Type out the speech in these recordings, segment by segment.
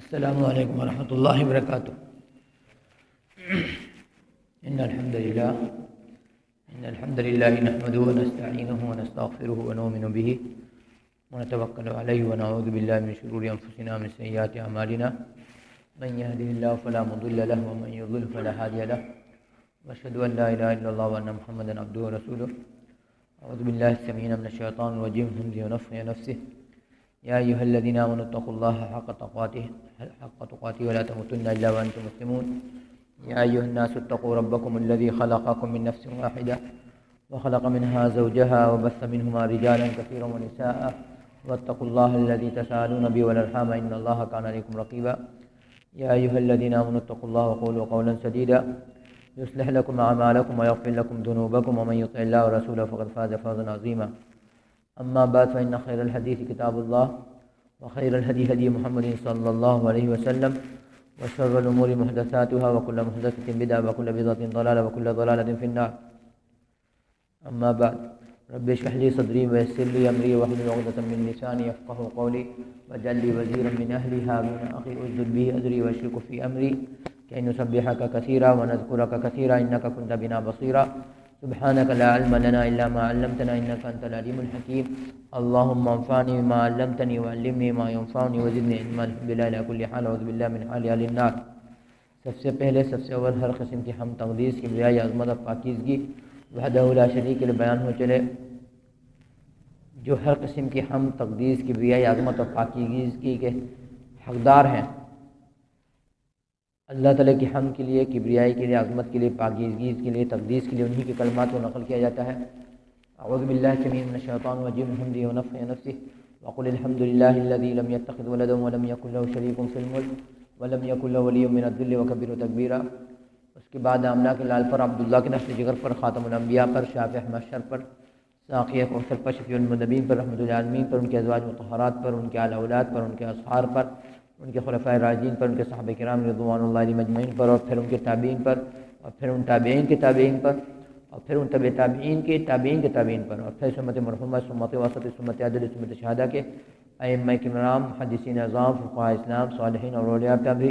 السلام علیکم ورحمۃ اللہ وبرکاتہ۔ ان الحمد للہ نحمده ونستعینه ونستغفره ونؤمن به ونتوکل علیہ ونعوذ باللہ من شرور انفسنا ومن سیئات اعمالنا من يهده الله فلا مضل له ومن يضلل فلا هادي له واشهد ان لا اله الا الله وان محمدا عبده ورسوله۔ اعوذ باللہ السميع من الشیطان الرجیم من همزه ونفخه ونفثه۔ یا ایھا الذین آمنوا اتقوا اللہ حق تقاته ولا تموتن الا وانتم مسلمون۔ یا ایھا الناس اتقوا ربکم الذی خلقکم من نفس واحدہ وخلق منها زوجها وبث منهما رجالا كثيرا ونساء واتقوا الله الذي تساءلون به والارحام ان الله كان عليكم رقيبا۔ یا ایھا الذین آمنوا اتقوا الله وقولوا قولا سديدا يصلح لكم اعمالكم ويغفر لكم ذنوبكم ومن يطع الله ورسوله فقد فاز فوزا عظيما۔ اما بعد فان خير الحديث كتاب الله وخير الهدي هدي محمد صلى الله عليه وسلم وشر الامور محدثاتها وكل محدثة بدعة وكل بدعة ضلالة وكل ضلالة في النار۔ اما بعد رب اشرح لي صدري ويسر لي امري واحلل عقدة من لساني يفقهوا قولي واجعل لي وزيرا من اهلي هارون اخي اشدد به ازري واشركه في امري كي نسبحك كثيرا ونذكرك كثيرا انك كنت بنا بصيرا۔ سبحانك لا علم لنا الا ما علمتنا انك انت العليم الحكيم۔ اللهم انفعني بما علمتني وعلمني ما ينفعني وزدني علما۔ الحمد لله على كل حال، اعوذ بالله من حال اهل النار۔ سب سے پہلے سب سے اول ہر قسم کی حمد تقدیس کی بجائے عظمت اور پاکیزگی وحدہ لا شریک کے بیان ہو چلے، جو ہر قسم کی حمد تقدیس کی بجائے عظمت اور پاکیزگی کے حقدار ہیں۔ اللہ تعالیٰ کی حمد کے لیے، کبریائی کے لیے، عظمت کے لیے، پاکیزگی کے لیے، تقدیس کے لیے انہی کے کلمات کو نقل کیا جاتا ہے۔ اعوذ باللہ السمیع من الشیطان الرجیم من همزه ونفخه ونفثه۔ وقل الحمد لله الذي لم يتخذ ولدا ولم يكن له شريك في الملك ولم يكن له ولي من الذل وكبره تکبیرا۔ اس کے بعد آمنہ کے لال پر، عبداللہ کے نسل جگر پر، خاتم الانبیاء پر، شافع محشر پر، ساقیہ کوثر پر، شفیع المذنبین پر، رحمۃ للعالمین پر، ان کے ازواج مطہرات پر، ان کے آل اولاد پر، ان کے اصحاب پر، ان کے خلفائے راشدین پر، ان کے صحابہ کرام رضوان اللہ علیہم اجمعین پر، اور پھر ان کے تابعین پر، اور پھر ان تابعین کے تابعین پر، اور پھر ان تبع تابعین کے تابعین کے تابعین پر، اور پھر سنت مرحومہ، سنت وسط، سنت عدل، سنت شہادہ کے ائمہ کرام، محدثین اعظام، فقہاء اسلام، صالحین اور اولیاء پر بھی،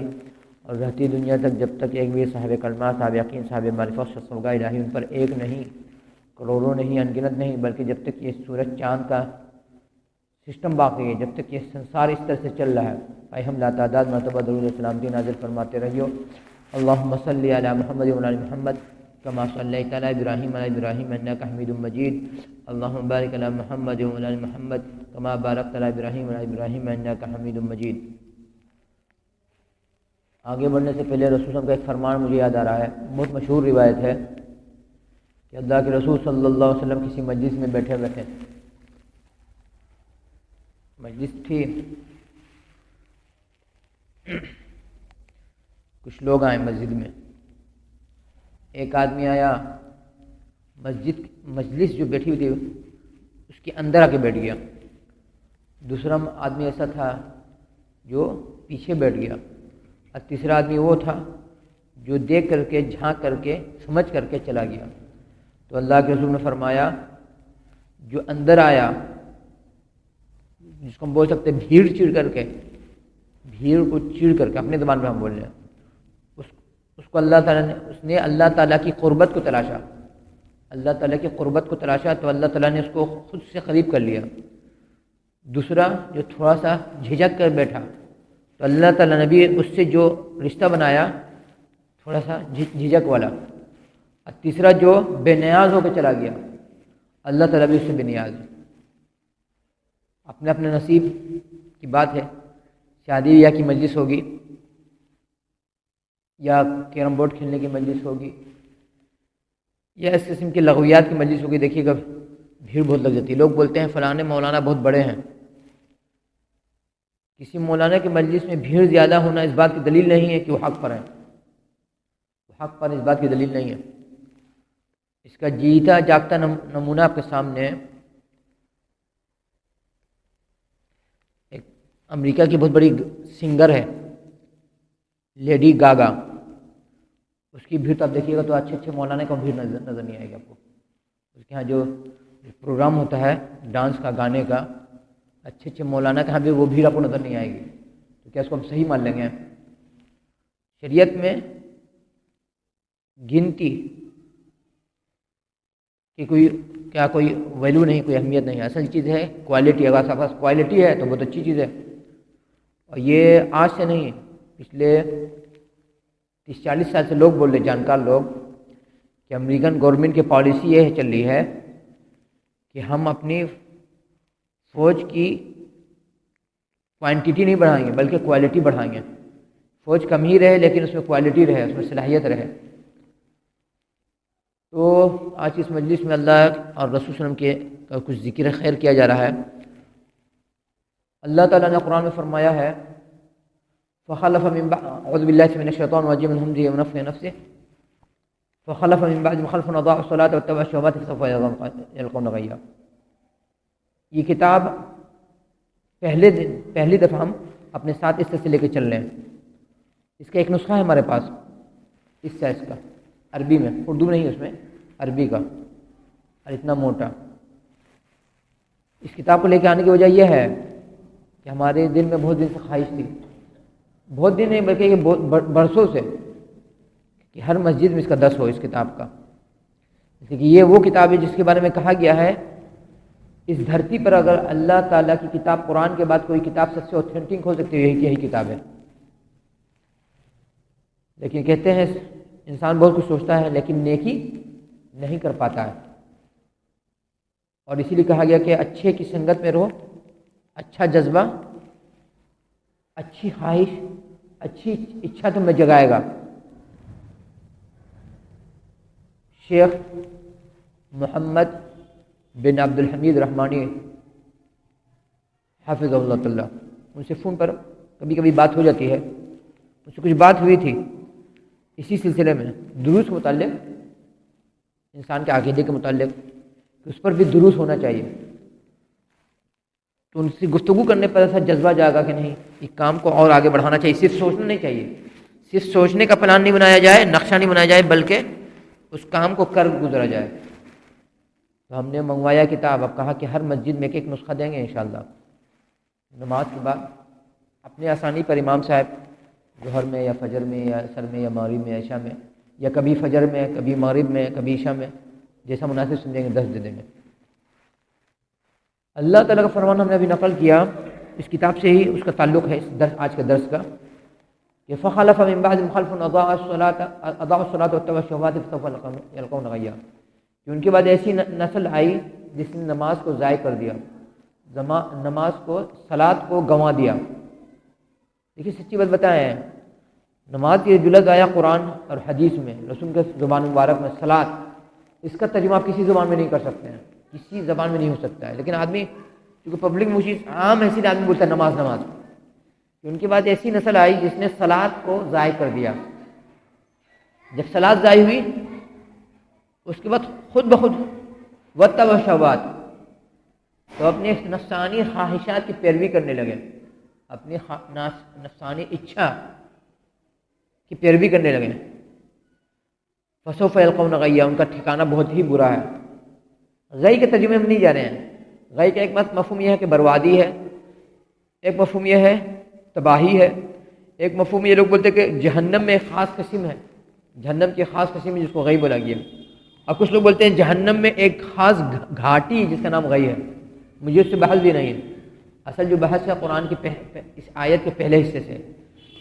اور رہتی دنیا تک جب تک ایک بھی صاحب کلمہ، صاحب یقین، صاحب معرفت شخص ہوگا الہی ان پر ایک نہیں، کروڑوں نہیں، انگنت نہیں، بلکہ جب تک یہ سورج چاند کا سسٹم باقی ہے، جب تک یہ سنسار اس طرح سے چل رہا ہے، اے ہم لا تعداد مرتبہ درود و سلام کی نازل فرماتے رہیو۔ اللہم صلی علی محمد و علی محمد کما صلیت علی ابراہیم علی ابراہیم انک حمید مجید۔ اللہم بارک علی محمد و علی محمد کما بارکت علی ابراہیم علی ابراہیم انک حمید مجید۔ آگے بڑھنے سے پہلے رسول صلی اللہ علیہ وسلم کا ایک فرمان مجھے یاد آ رہا ہے، بہت مشہور روایت ہے کہ اللہ کے رسول صلی اللہ علیہ وسلم کسی مجلس میں بیٹھے ہوئے تھے، مجلس تھی، کچھ لوگ آئے مسجد میں، ایک آدمی آیا، مجلس جو بیٹھی ہوئی تھی اس کے اندر آ کے بیٹھ گیا، دوسرا آدمی ایسا تھا جو پیچھے بیٹھ گیا، اور تیسرا آدمی وہ تھا جو دیکھ کر کے، جھانک کر کے، سمجھ کر کے چلا گیا۔ تو اللہ کے رسول نے فرمایا جو اندر آیا، جس کو ہم بول سکتے ہیں بھیڑ چڑ کر کے، بھیڑ کو چڑ کر کے، اپنے زبان میں ہم بول رہے ہیں، اس کو اللہ تعالیٰ نے، اس نے اللہ تعالیٰ کی قربت کو تلاشا، اللہ تعالیٰ کی قربت کو تلاشا تو اللہ تعالیٰ نے اس کو خود سے قریب کر لیا۔ دوسرا جو تھوڑا سا جھجک کر بیٹھا تو اللہ تعالیٰ نے بھی اس سے جو رشتہ بنایا تھوڑا سا جھجک والا، اور تیسرا جو بے نیاز ہو کے چلا گیا اللہ تعالیٰ بھی اس سے بے نیاز ہے۔ اپنے اپنے نصیب کی بات ہے، شادی بیاہ کی مجلس ہوگی یا کیرم بورڈ کھیلنے کی مجلس ہوگی یا اس قسم کی لغویات کی مجلس ہوگی، دیکھیے گا بھیڑ بہت لگ جاتی ہے۔ لوگ بولتے ہیں فلاں مولانا بہت بڑے ہیں، کسی مولانا کی مجلس میں بھیڑ زیادہ ہونا اس بات کی دلیل نہیں ہے کہ وہ حق پر ہے، وہ حق پر اس بات کی دلیل نہیں ہے۔ اس کا جیتا جاگتا نمونہ آپ کے سامنے ہے۔ ایک امریکہ کی بہت بڑی سنگر ہے لیڈی گاگا، اس کی بھیڑ تو آپ دیکھیے گا تو اچھے اچھے مولانا کا بھیڑ نظر نہیں آئے گا آپ کو۔ اس کے ہاں جو پروگرام ہوتا ہے ڈانس کا، گانے کا، اچھے اچھے مولانا کے ہاں بھی وہ بھیڑ آپ کو نظر نہیں آئے گی۔ تو کیا اس کو ہم صحیح مان لیں گے؟ شریعت میں گنتی کہ کوئی ویلیو نہیں، کوئی اہمیت نہیں، اصل چیز ہے کوالٹی۔ اگر آپ کے پاس کوالٹی ہے تو بہت اچھی چیز ہے، اور یہ آج سے نہیں، پچھلے 30-40 سال سے لوگ بول رہے، جانکار لوگ، کہ امریکن گورنمنٹ کی پالیسی یہ چل رہی ہے کہ ہم اپنی فوج کی کوانٹیٹی نہیں بڑھائیں گے بلکہ کوالٹی بڑھائیں گے۔ فوج کم ہی رہے لیکن اس میں کوالٹی رہے، اس میں صلاحیت رہے۔ تو آج اس مجلس میں اللہ اور رسول صلی اللہ علیہ وسلم کے کچھ ذکر خیر کیا جا رہا ہے۔ اللہ تعالیٰ نے قرآن میں فرمایا ہے فخلف من بعد اعوذ باللہ من الشیطان الرجیم من همزه ونفخه ونفثه فخلف من بعد خلف اضاعوا الصلاة واتبعوا الشهوات فسوف يلقون غیا۔ یہ کتاب پہلی دفعہ ہم اپنے ساتھ اس سے لے کے چل رہے ہیں۔ اس کا ایک نسخہ ہے ہمارے پاس اس سائز کا، عربی میں، اردو میں نہیں، اس میں عربی کا، اور اتنا موٹا۔ اس کتاب کو لے کے آنے کی وجہ یہ ہے کہ ہمارے دل میں بہت دن سے خواہش تھی، بہت دن نہیں بلکہ یہ برسوں سے، کہ ہر مسجد میں اس کا درس ہو اس کتاب کا، اس لیے کہ یہ وہ کتاب ہے جس کے بارے میں کہا گیا ہے اس دھرتی پر اگر اللہ تعالیٰ کی کتاب قرآن کے بعد کوئی کتاب سب سے اوتھینٹک ہو سکتی ہے یہی کتاب ہے۔ لیکن کہتے ہیں انسان بہت کچھ سوچتا ہے لیکن نیکی نہیں کر پاتا ہے، اور اسی لیے کہا گیا کہ اچھے کی سنگت میں رہو، اچھا جذبہ، اچھی خواہش، اچھی اچھا تمہیں جگائے گا۔ شیخ محمد بن عبد الحمید رحمانی حافظ اللہ تعالیٰ، ان سے فون پر کبھی کبھی بات ہو جاتی ہے، ان سے کچھ بات ہوئی تھی اسی سلسلے میں دروس کے متعلق، انسان کے عقیدے کے متعلق، کہ اس پر بھی دروس ہونا چاہیے۔ تو ان سے گفتگو کرنے پر ایسا جذبہ جاگا کہ نہیں، اس کام کو اور آگے بڑھانا چاہیے، صرف سوچنا نہیں چاہیے، صرف سوچنے کا پلان نہیں بنایا جائے، نقشہ نہیں بنایا جائے، بلکہ اس کام کو کر گزرا جائے۔ تو ہم نے منگوایا کتاب، اب کہا کہ ہر مسجد میں ایک نسخہ دیں گے انشاءاللہ، نماز کے بعد اپنے آسانی پر امام صاحب ظہر میں یا فجر میں یا عصر میں یا مغرب میں یا عشاء میں، یا کبھی فجر میں، کبھی مغرب میں، کبھی عشاء میں، جیسا مناسب سمجھیں گے درس دے دیں گے۔ اللہ تعالیٰ کا فرمان ہم نے ابھی نقل کیا، اس کتاب سے ہی اس کا تعلق ہے اس درس، آج کے درس کا، کہ فخلف من بعدهم خلف اضاعوا الصلاة واتبعوا الشهوات فسوف يلقون غیا، کہ ان کے بعد ایسی نسل آئی جس نے نماز کو ضائع کر دیا، نماز کو، صلاۃ کو گنوا دیا۔ دیکھیے سچی بات بتائیں، نماز کی جو لفظ آیا قرآن اور حدیث میں، رسول کے زبان مبارک میں صلاۃ، اس کا ترجمہ آپ کسی زبان میں نہیں کر سکتے ہیں، کسی زبان میں نہیں ہو سکتا ہے۔ لیکن آدمی کیونکہ پبلک میں چیز عام ہے، اسی لیے آدمی بولتا ہے نماز نماز۔ ان کے بعد ایسی نسل آئی جس نے صلاۃ کو ضائع کر دیا۔ جب صلاۃ ضائع ہوئی اس کے بعد خود بخود واتبعوا الشہوات، تو اپنے نفسانی خواہشات کی پیروی کرنے لگے، اپنی نفسانی اچھا کی پیروی کرنے لگے۔ فسوف یلقون غیا، ان کا ٹھکانہ بہت ہی برا ہے۔ غی کے ترجمے میں نہیں جا رہے ہیں، غی کا ایک مفہوم یہ ہے کہ بربادی ہے، ایک مفہوم یہ ہے تباہی ہے، ایک مفہوم یہ لوگ بولتے ہیں کہ جہنم میں ایک خاص قسم ہے، جہنم کی خاص قسم ہے جس کو غی بولا گیا، اور کچھ لوگ بولتے ہیں جہنم میں ایک خاص گھاٹی جس کا نام غی ہے۔ مجھے اس سے بحث بھی نہیں ہے، اصل جو بحث ہے قرآن کی اس آیت کے پہلے حصے سے،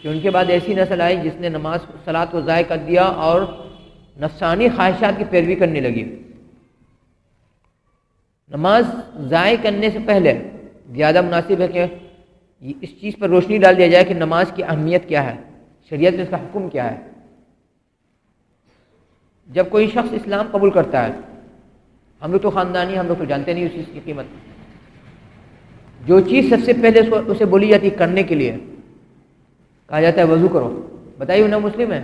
کہ ان کے بعد ایسی نسل آئی جس نے نماز صلاۃ کو ضائع کر دیا اور نفسانی خواہشات کی پیروی کرنے لگی۔ نماز ضائع کرنے سے پہلے زیادہ مناسب ہے کہ اس چیز پر روشنی ڈال دیا جائے کہ نماز کی اہمیت کیا ہے، شریعت میں اس کا حکم کیا ہے۔ جب کوئی شخص اسلام قبول کرتا ہے، ہم لوگ تو خاندانی، ہم لوگ تو جانتے نہیں اس چیز کی قیمت، جو چیز سب سے پہلے اسے بولی جاتی ہے کرنے کے لیے، کہا جاتا ہے وضو کرو۔ بتائیے نہ مسلم ہے،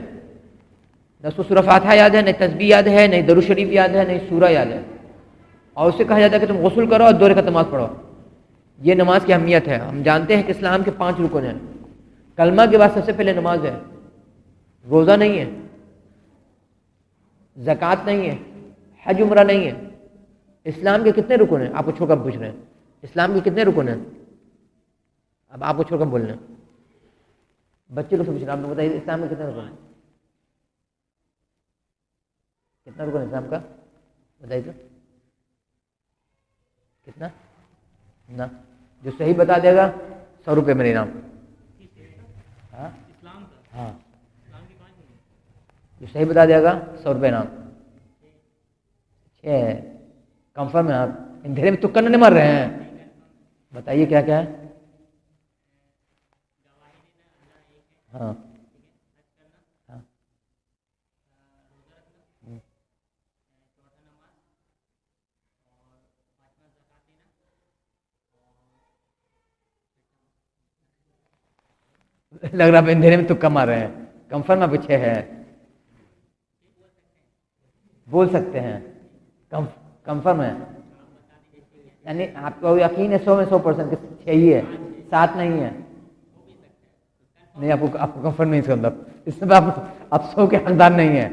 نہ اس کو سورہ فاتحہ یاد ہے، نہ تسبیح یاد ہے، نہ درود شریف یاد ہے، نہ سورہ یاد ہے، اور اسے کہا جاتا ہے کہ تم غسل کرو اور 2 رکعت نماز پڑھو۔ یہ نماز کی اہمیت ہے۔ ہم جانتے ہیں کہ اسلام کے 5 رکن ہیں، کلمہ کے بعد سب سے پہلے نماز ہے، روزہ نہیں ہے، زکوٰۃ نہیں ہے، حج عمرہ نہیں ہے۔ اسلام کے کتنے رکن ہیں؟ آپ کو چھوڑ کر پوچھ رہے ہیں، اسلام کے کتنے رکن ہیں؟ اب آپ کو چھوڑ کر بولنا، بچے لوگ سے پوچھنا، آپ نے بتائیے اسلام میں کتنے رکن ہیں؟ کتنا رکن ہے اسلام کا؟ بتائیے تو کتنا نا؟ جو صحیح بتا دے گا 100 روپے میرے انعام. ہاں ہاں، جو صحیح بتا دے گا 100 روپے انعام. کنفرم ہے آپ؟ اندھیرے میں تکا نہیں مار رہے ہیں؟ بتائیے کیا کیا ہے. ہاں ہاں لگ رہا ہے اندھیرے میں تکا مار رہے ہیں. کنفرم آپ پیچھے ہے؟ بول سکتے ہیں؟ کنفرم ہے؟ یعنی آپ کو یقین ہے 100 میں 100% 6 ہی ہے، 7 نہیں ہے؟ نہیں، آپ کو کنفرم نہیں، اس کا مطلب اس میں آپ 100 کے حقدار نہیں ہیں.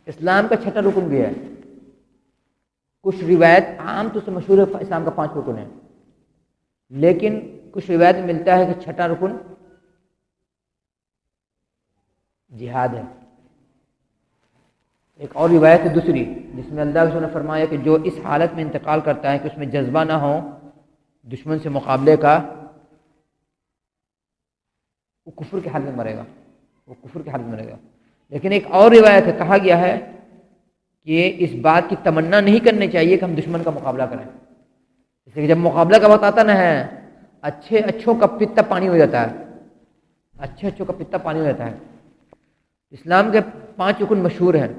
اسلام کا 6واں رکن بھی ہے. کچھ روایت عام طور سے مشہور ہے اسلام کا 5 رکن ہے، لیکن کچھ روایت میں ملتا ہے کہ 6واں رکن جہاد ہے. ایک اور روایت ہے دوسری، جس میں اللہ کے نے فرمایا کہ جو اس حالت میں انتقال کرتا ہے کہ اس میں جذبہ نہ ہو دشمن سے مقابلے کا، وہ کفر کے حالت میں مرے گا. وہ کفر کے حالت میں مرے گا. لیکن ایک اور روایت ہے، کہا گیا ہے کہ اس بات کی تمنا نہیں کرنی چاہیے کہ ہم دشمن کا مقابلہ کریں. اس لیے جب مقابلہ کا وقت آتا نہ ہے، اچھے اچھوں کا پتا پانی ہو جاتا ہے. اچھے اچھوں کا پتا پانی ہو جاتا ہے. اسلام کے 5 رکن مشہور ہیں.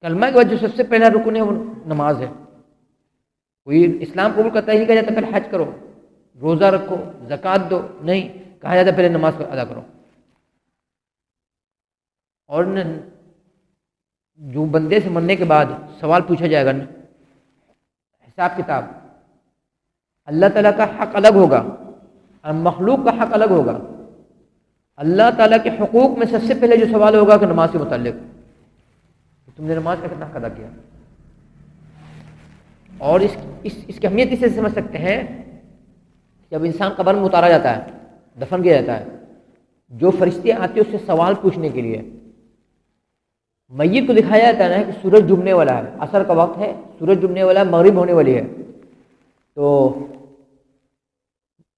کلمہ کے بعد جو سب سے پہلا رکن ہے وہ نماز ہے. کوئی اسلام قبول کرتا ہی نہیں کہا جاتا پہلے حج کرو، روزہ رکھو، زکوٰۃ دو، نہیں، کہا جاتا پہلے نماز کو ادا کرو. اور جو بندے سے مرنے کے بعد سوال پوچھا جائے گا، حساب کتاب، اللہ تعالیٰ کا حق الگ ہوگا اور مخلوق کا حق الگ ہوگا. اللہ تعالیٰ کے حقوق میں سب سے پہلے جو سوال ہوگا کہ نماز کے متعلق، تم نے نماز کا کتنا حق ادا کیا. اور اس کی اہمیت اسے سمجھ سکتے ہیں، جب انسان قبر میں اتارا جاتا ہے، دفن کیا جاتا ہے، جو فرشتے آتے ہیں اس سے سوال پوچھنے کے لیے، میت کو دکھایا جاتا ہے نا کہ سورج ڈوبنے والا ہے، عصر کا وقت ہے، سورج ڈوبنے والا ہے، مغرب ہونے والی ہے. تو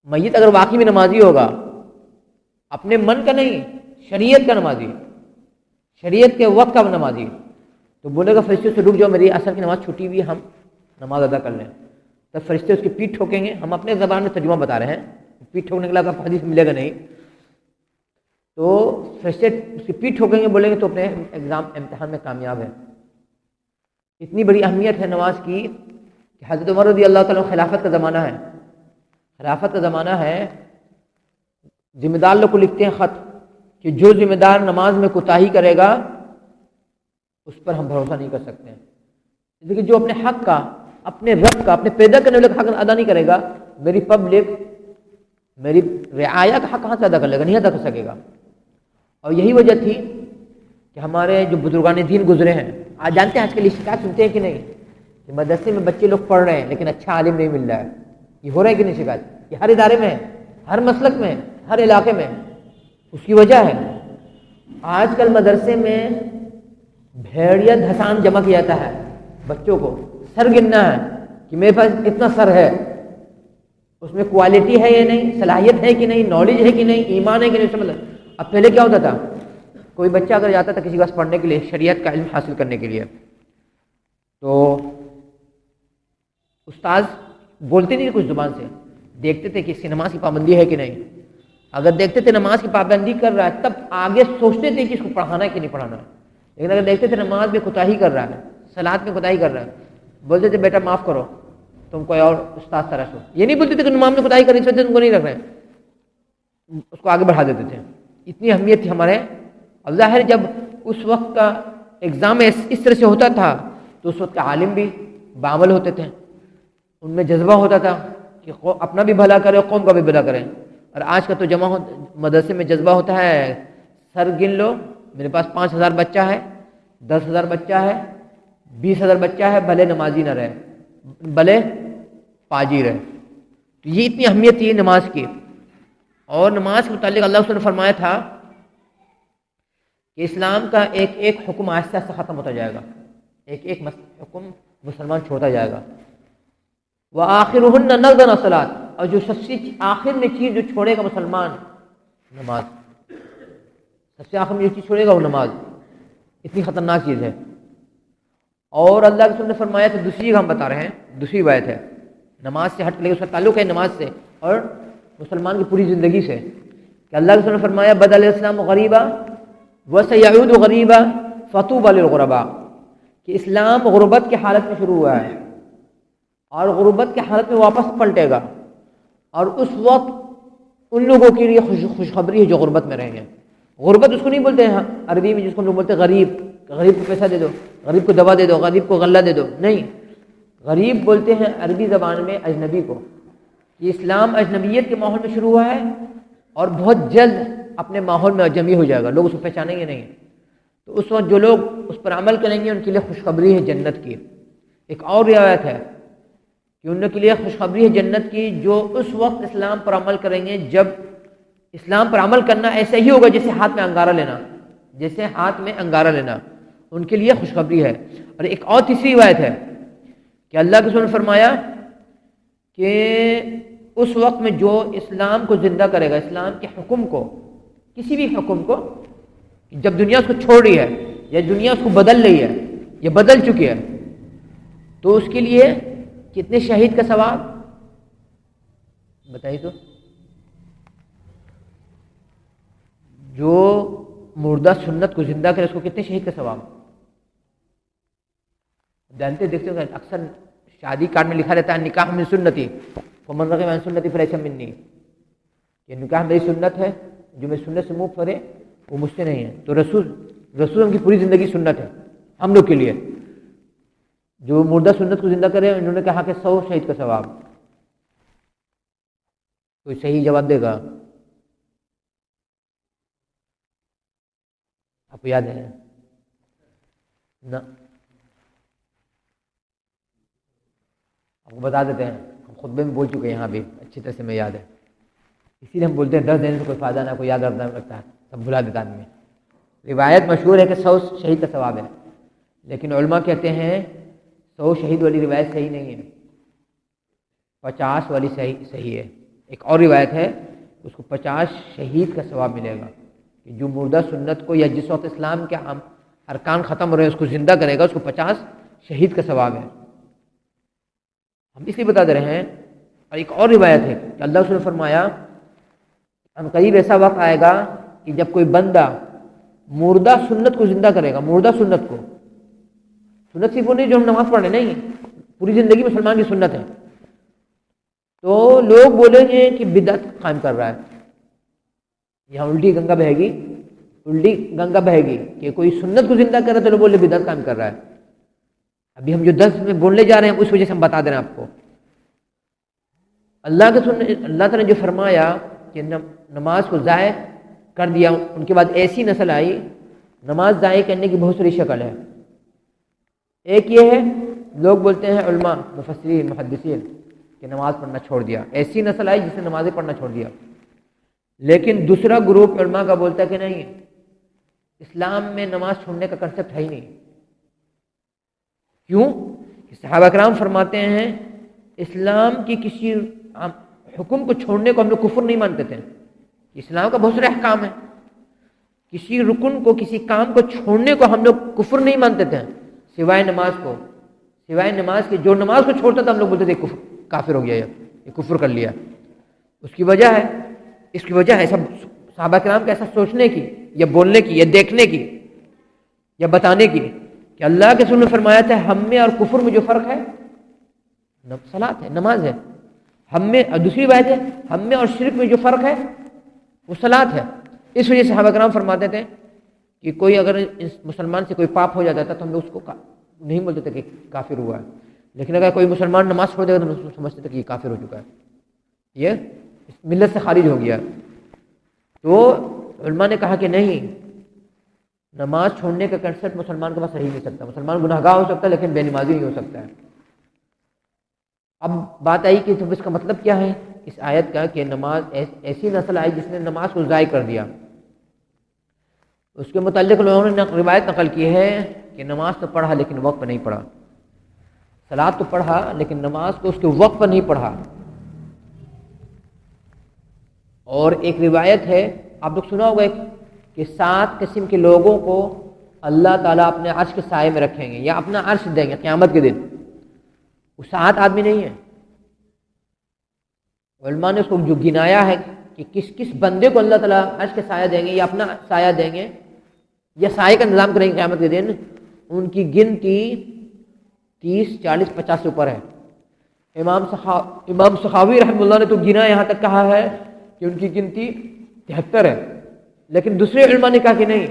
میت اگر واقعی میں نمازی ہوگا، اپنے من کا نہیں، شریعت کا نمازی، شریعت کے وقت کا نمازی، تو بولے گا فرشتے سے رک جاؤ، میری عصر کی نماز چھٹی ہوئی ہے، ہم نماز ادا کر لیں. تب فرشتے اس کی پیٹھ ٹھوکیں گے. ہم اپنے زبان میں ترجمہ بتا رہے ہیں، پیٹھ ٹھوکنے کے علاوہ حدیث ملے گا نہیں. تو فرشتے اس کی پیٹھ ٹھوکیں گے، بولیں گے تو اپنے امتحان میں کامیاب ہے. اتنی بڑی اہمیت ہے نماز کی کہ حضرت عمر رضی اللہ تعالیٰ خلافت کا زمانہ ہے. خلافت کا زمانہ ہے. ذمہ دار لوگ کو لکھتے ہیں خط کہ جو ذمہ دار نماز میں کوتاہی کرے گا اس پر ہم بھروسہ نہیں کر سکتے ہیں. لیکن جو اپنے حق کا، اپنے رب کا، اپنے پیدا کرنے والے کا حق ادا نہیں کرے گا، میری پبلک، میری رعایا کا حق کہاں سے ادا کر لے گا؟ نہیں ادا کر سکے گا. اور یہی وجہ تھی کہ ہمارے جو بزرگان دین گزرے ہیں، آج جانتے ہیں آج کل یہ شکایت سنتے ہیں کہ نہیں کہ مدرسے میں بچے لوگ پڑھ رہے ہیں لیکن اچھا عالم نہیں مل رہا ہے. یہ ہو رہا ہے کہ نہیں شکایت؟ یہ ہر ادارے میں ہے، ہر مسلک میں، ہر علاقے میں. اس کی وجہ ہے آج کل مدرسے میں بھیڑیا دھسان جمع کیا جاتا ہے. بچوں کو سر گننا ہے کہ میرے پاس اتنا سر ہے، اس میں کوالٹی ہے یا نہیں، صلاحیت ہے کہ نہیں، نالج ہے کہ نہیں، ایمان ہے کہ نہیں. سمجھ. اب پہلے کیا ہوتا تھا، کوئی بچہ اگر جاتا تھا کسی کے پاس پڑھنے کے لیے، شریعت کا علم حاصل کرنے کے لیے، تو استاذ بولتے نہیں تھے کچھ زبان سے، دیکھتے تھے کہ اس کی نماز کی پابندی ہے کہ نہیں. اگر دیکھتے تھے نماز کی پابندی کر رہا ہے تب آگے سوچتے تھے کہ اس کو پڑھانا ہے کہ نہیں پڑھانا ہے. لیکن اگر دیکھتے تھے نماز میں کوتاہی کر رہا ہے، صلاۃ میں کوتاہی کر رہا ہے، بولتے تھے بیٹا معاف کرو، تم کوئی اور استاد طرح سے. یہ نہیں بولتے تھے کہ نماز میں کوتاہی کرنی چاہتے، تم کو نہیں رکھ رہے، اس کو آگے بڑھا دیتے تھے. اتنی اہمیت تھی ہمارے. اب ظاہر جب اس وقت کا ایگزام اس طرح سے ہوتا تھا تو اس وقت کے عالم بھی بعمل ہوتے تھے، ان میں جذبہ ہوتا تھا کہ اپنا بھی بھلا کرے اور قوم کا بھی بھلا کرے. اور آج کا تو مدرسے میں جذبہ ہوتا ہے، سر گن لو، میرے پاس 5,000 بچہ ہے، 10,000 بچہ ہے، 20,000 بچہ ہے، بھلے نمازی نہ رہے، بھلے پاجی رہے. تو یہ اتنی اہمیت تھی نماز کی. اور نماز کے متعلق اللہ نے فرمایا تھا کہ اسلام کا ایک ایک حکم آہستہ آہستہ ختم ہوتا جائے گا، ایک ایک حکم مسلمان چھوڑتا جائے گا۔ وآخرهن نقض الصلاۃ، اور جو سب سے آخر میں چیز جو چھوڑے گا مسلمان، نماز، سب سے آخر میں جو چیز چھوڑے گا وہ نماز، اتنی خطرناک چیز ہے۔ اور اللہ کے رسول نے فرمایا تو دوسری جگہ ہم بتا رہے ہیں، دوسری روایت ہے نماز سے ہٹ کے، اس کا تعلق ہے نماز سے اور مسلمان کی پوری زندگی سے، کہ اللہ کے رسول نے فرمایا بدأ الاسلام غریبا وسیعود غریبا فطوبی للغرباء، کہ اسلام غربت کی حالت میں شروع ہوا ہے اور غربت کی حالت میں واپس پلٹے گا، اور اس وقت ان لوگوں کے لیے خوشخبری ہے جو غربت میں رہیں گے۔ غربت اس کو نہیں بولتے ہیں عربی میں جس کو لوگ بولتے ہیں غریب، غریب کو پیسہ دے دو، غریب کو دوا دے دو، غریب کو غلہ دے دو، نہیں، غریب بولتے ہیں عربی زبان میں اجنبی کو۔ یہ اسلام اجنبیت کے ماحول میں شروع ہوا ہے اور بہت جلد اپنے ماحول میں اجنبی ہو جائے گا، لوگ اس کو پہچانیں گے نہیں۔ تو اس وقت جو لوگ اس پر عمل کریں گے ان کے لیے خوشخبری ہے جنت کی۔ ایک اور روایت ہے کہ ان کے لیے خوشخبری ہے جنت کی جو اس وقت اسلام پر عمل کریں گے، جب اسلام پر عمل کرنا ایسا ہی ہوگا جیسے ہاتھ میں انگارہ لینا، جیسے ہاتھ میں انگارہ لینا، ان کے لیے خوشخبری ہے۔ اور ایک اور تیسری روایت ہے کہ اللہ کے رسول نے فرمایا کہ اس وقت میں جو اسلام کو زندہ کرے گا، اسلام کے حکم کو، کسی بھی حکم کو، جب دنیا اس کو چھوڑ رہی ہے یا دنیا اس کو بدل رہی ہے یا بدل چکی ہے، تو اس کے لیے کتنے شہید کا ثواب بتائیے تو؟ جو مردہ سنت کو زندہ کرے اس کو کتنے شہید کا ثواب؟ جانتے دیکھتے ہو اکثر شادی کارڈ میں لکھا رہتا ہے نکاح من سنتی فمن رغب عن سنتی فلیس منی، یہ نکاح میری سنت ہے، جو میری سنت سے منہ پھرے وہ مجھ سے نہیں ہے۔ تو رسول کی پوری زندگی سنت ہے ہم لوگ کے لیے۔ جو مردہ سنت کو زندہ کرے انہوں نے کہا کہ 100 شہید کا ثواب۔ کوئی صحیح جواب دے گا؟ آپ کو یاد ہے نا؟ آپ کو بتا دیتے ہیں، ہم خطبے میں بول چکے ہیں یہاں بھی اچھی طرح سے میں یاد ہے، اسی لیے ہم بولتے ہیں 10 دینے سے کوئی فائدہ نہ، کوئی یاد رکھتا ہے سب بھلا دیتا آدمی۔ روایت مشہور ہے کہ 100 شہید کا ثواب ہے، لیکن علماء کہتے ہیں 100 شہید والی روایت صحیح نہیں ہے، 50 والی صحیح ہے۔ ایک اور روایت ہے اس کو 50 شہید کا ثواب ملے گا، کہ جو مردہ سنت کو یا جس وقت اسلام کے ارکان ختم ہو رہے ہیں اس کو زندہ کرے گا، اس کو 50 شہید کا ثواب ہے۔ ہم اس لیے بتا دے رہے ہیں۔ اور ایک اور روایت ہے کہ اللہ نے فرمایا ہم قریب ایسا وقت آئے گا کہ جب کوئی بندہ مردہ سنت کو زندہ کرے گا، مردہ سنت کو، سنت صرف وہ نہیں جو ہم نماز پڑھنے، نہیں، پوری زندگی مسلمان کی سنت ہے، تو لوگ بولیں گے کہ بدعت قائم کر رہا ہے، یہاں الٹی گنگا بہے گی، الٹی گنگا بہے گی کہ کوئی سنت کو زندہ کر رہا ہے تو لوگ بولے بدعت قائم کر رہا ہے۔ ابھی ہم جو 10 میں بولنے جا رہے ہیں اس وجہ سے ہم بتا دے رہے ہیں آپ کو۔ اللہ تعالیٰ نے جو فرمایا کہ نماز کو ضائع کر دیا، ان کے بعد ایسی نسل آئی، نماز ضائع کرنے کی بہت ساری شکل ہے۔ ایک یہ ہے لوگ بولتے ہیں علماء مفسرین محدثین کہ نماز پڑھنا چھوڑ دیا، ایسی نسل آئی جس نے نمازیں پڑھنا چھوڑ دیا۔ لیکن دوسرا گروپ علماء کا بولتا ہے کہ نہیں، اسلام میں نماز چھوڑنے کا کنسیپٹ ہے ہی نہیں۔ کیوں؟ کہ صحابہ کرام فرماتے ہیں اسلام کی کسی حکم کو چھوڑنے کو ہم لوگ کفر نہیں مانتے تھے، اسلام کا بہت سارے احکام ہیں، کسی رکن کو، کسی کام کو چھوڑنے کو ہم لوگ کفر نہیں مانتے تھے سوائے نماز کو، سوائے نماز کے۔ جو نماز کو چھوڑتا تھا ہم لوگ بولتے تھے کافر ہو گیا، یہ کفر کر لیا۔ اس کی وجہ ہے سب صحابہ کرام کا ایسا سوچنے کی یا بولنے کی یا دیکھنے کی یا بتانے کی کہ اللہ کے رسول نے فرمایا تھا ہم میں اور کفر میں جو فرق ہے صلاۃ ہے، نماز ہے، ہم میں، اور دوسری بات ہے ہم میں اور شرک میں جو فرق ہے وہ صلاۃ ہے۔ اس وجہ سے صحابہ کرام فرماتے تھے کہ کوئی اگر مسلمان سے کوئی پاپ ہو جاتا تھا تو ہم لوگ اس کو نہیں بولتے تھے کہ کافر ہوا ہے، لیکن اگر کوئی مسلمان نماز چھوڑ دے گا تو ہم سمجھتے تھے کہ یہ کافر ہو چکا ہے، یہ ملت سے خارج ہو گیا۔ تو علماء نے کہا کہ نہیں، نماز چھوڑنے کا کنسپٹ مسلمان کے پاس صحیح نہیں سکتا، مسلمان گناہگار ہو سکتا ہے لیکن بے نمازی نہیں ہو سکتا ہے۔ اب بات آئی کہ تو اس کا مطلب کیا ہے؟ اس آیت کا کہ نماز ایسی نسل آئی جس نے نماز کو ضائع کر دیا. اس کے متعلق لوگوں نے روایت نقل کی ہے کہ نماز تو پڑھا لیکن وقت پہ نہیں پڑھا، صلاۃ تو پڑھا لیکن نماز کو اس کے وقت پر نہیں پڑھا. اور ایک روایت ہے، آپ لوگ سنا ہوگا کہ 7 قسم کے لوگوں کو اللہ تعالیٰ اپنے عرش کے سائے میں رکھیں گے یا اپنا عرش دیں گے قیامت کے دن. وہ 7 آدمی نہیں ہیں. علماء نے اس کو جو گنایا ہے کہ کس کس بندے کو اللہ تعالیٰ عرش کے سایہ دیں گے یا اپنا سایہ دیں گے یا سائے کا نظام کریں گے قیامت کے دن، ان کی گنتی 30، 40، 50 سے اوپر ہے. امام سخاوی رحمہ اللہ نے تو گنا یہاں تک کہا ہے کہ ان کی گنتی 73 ہے، لیکن دوسرے علماء نے کہا کہ نہیں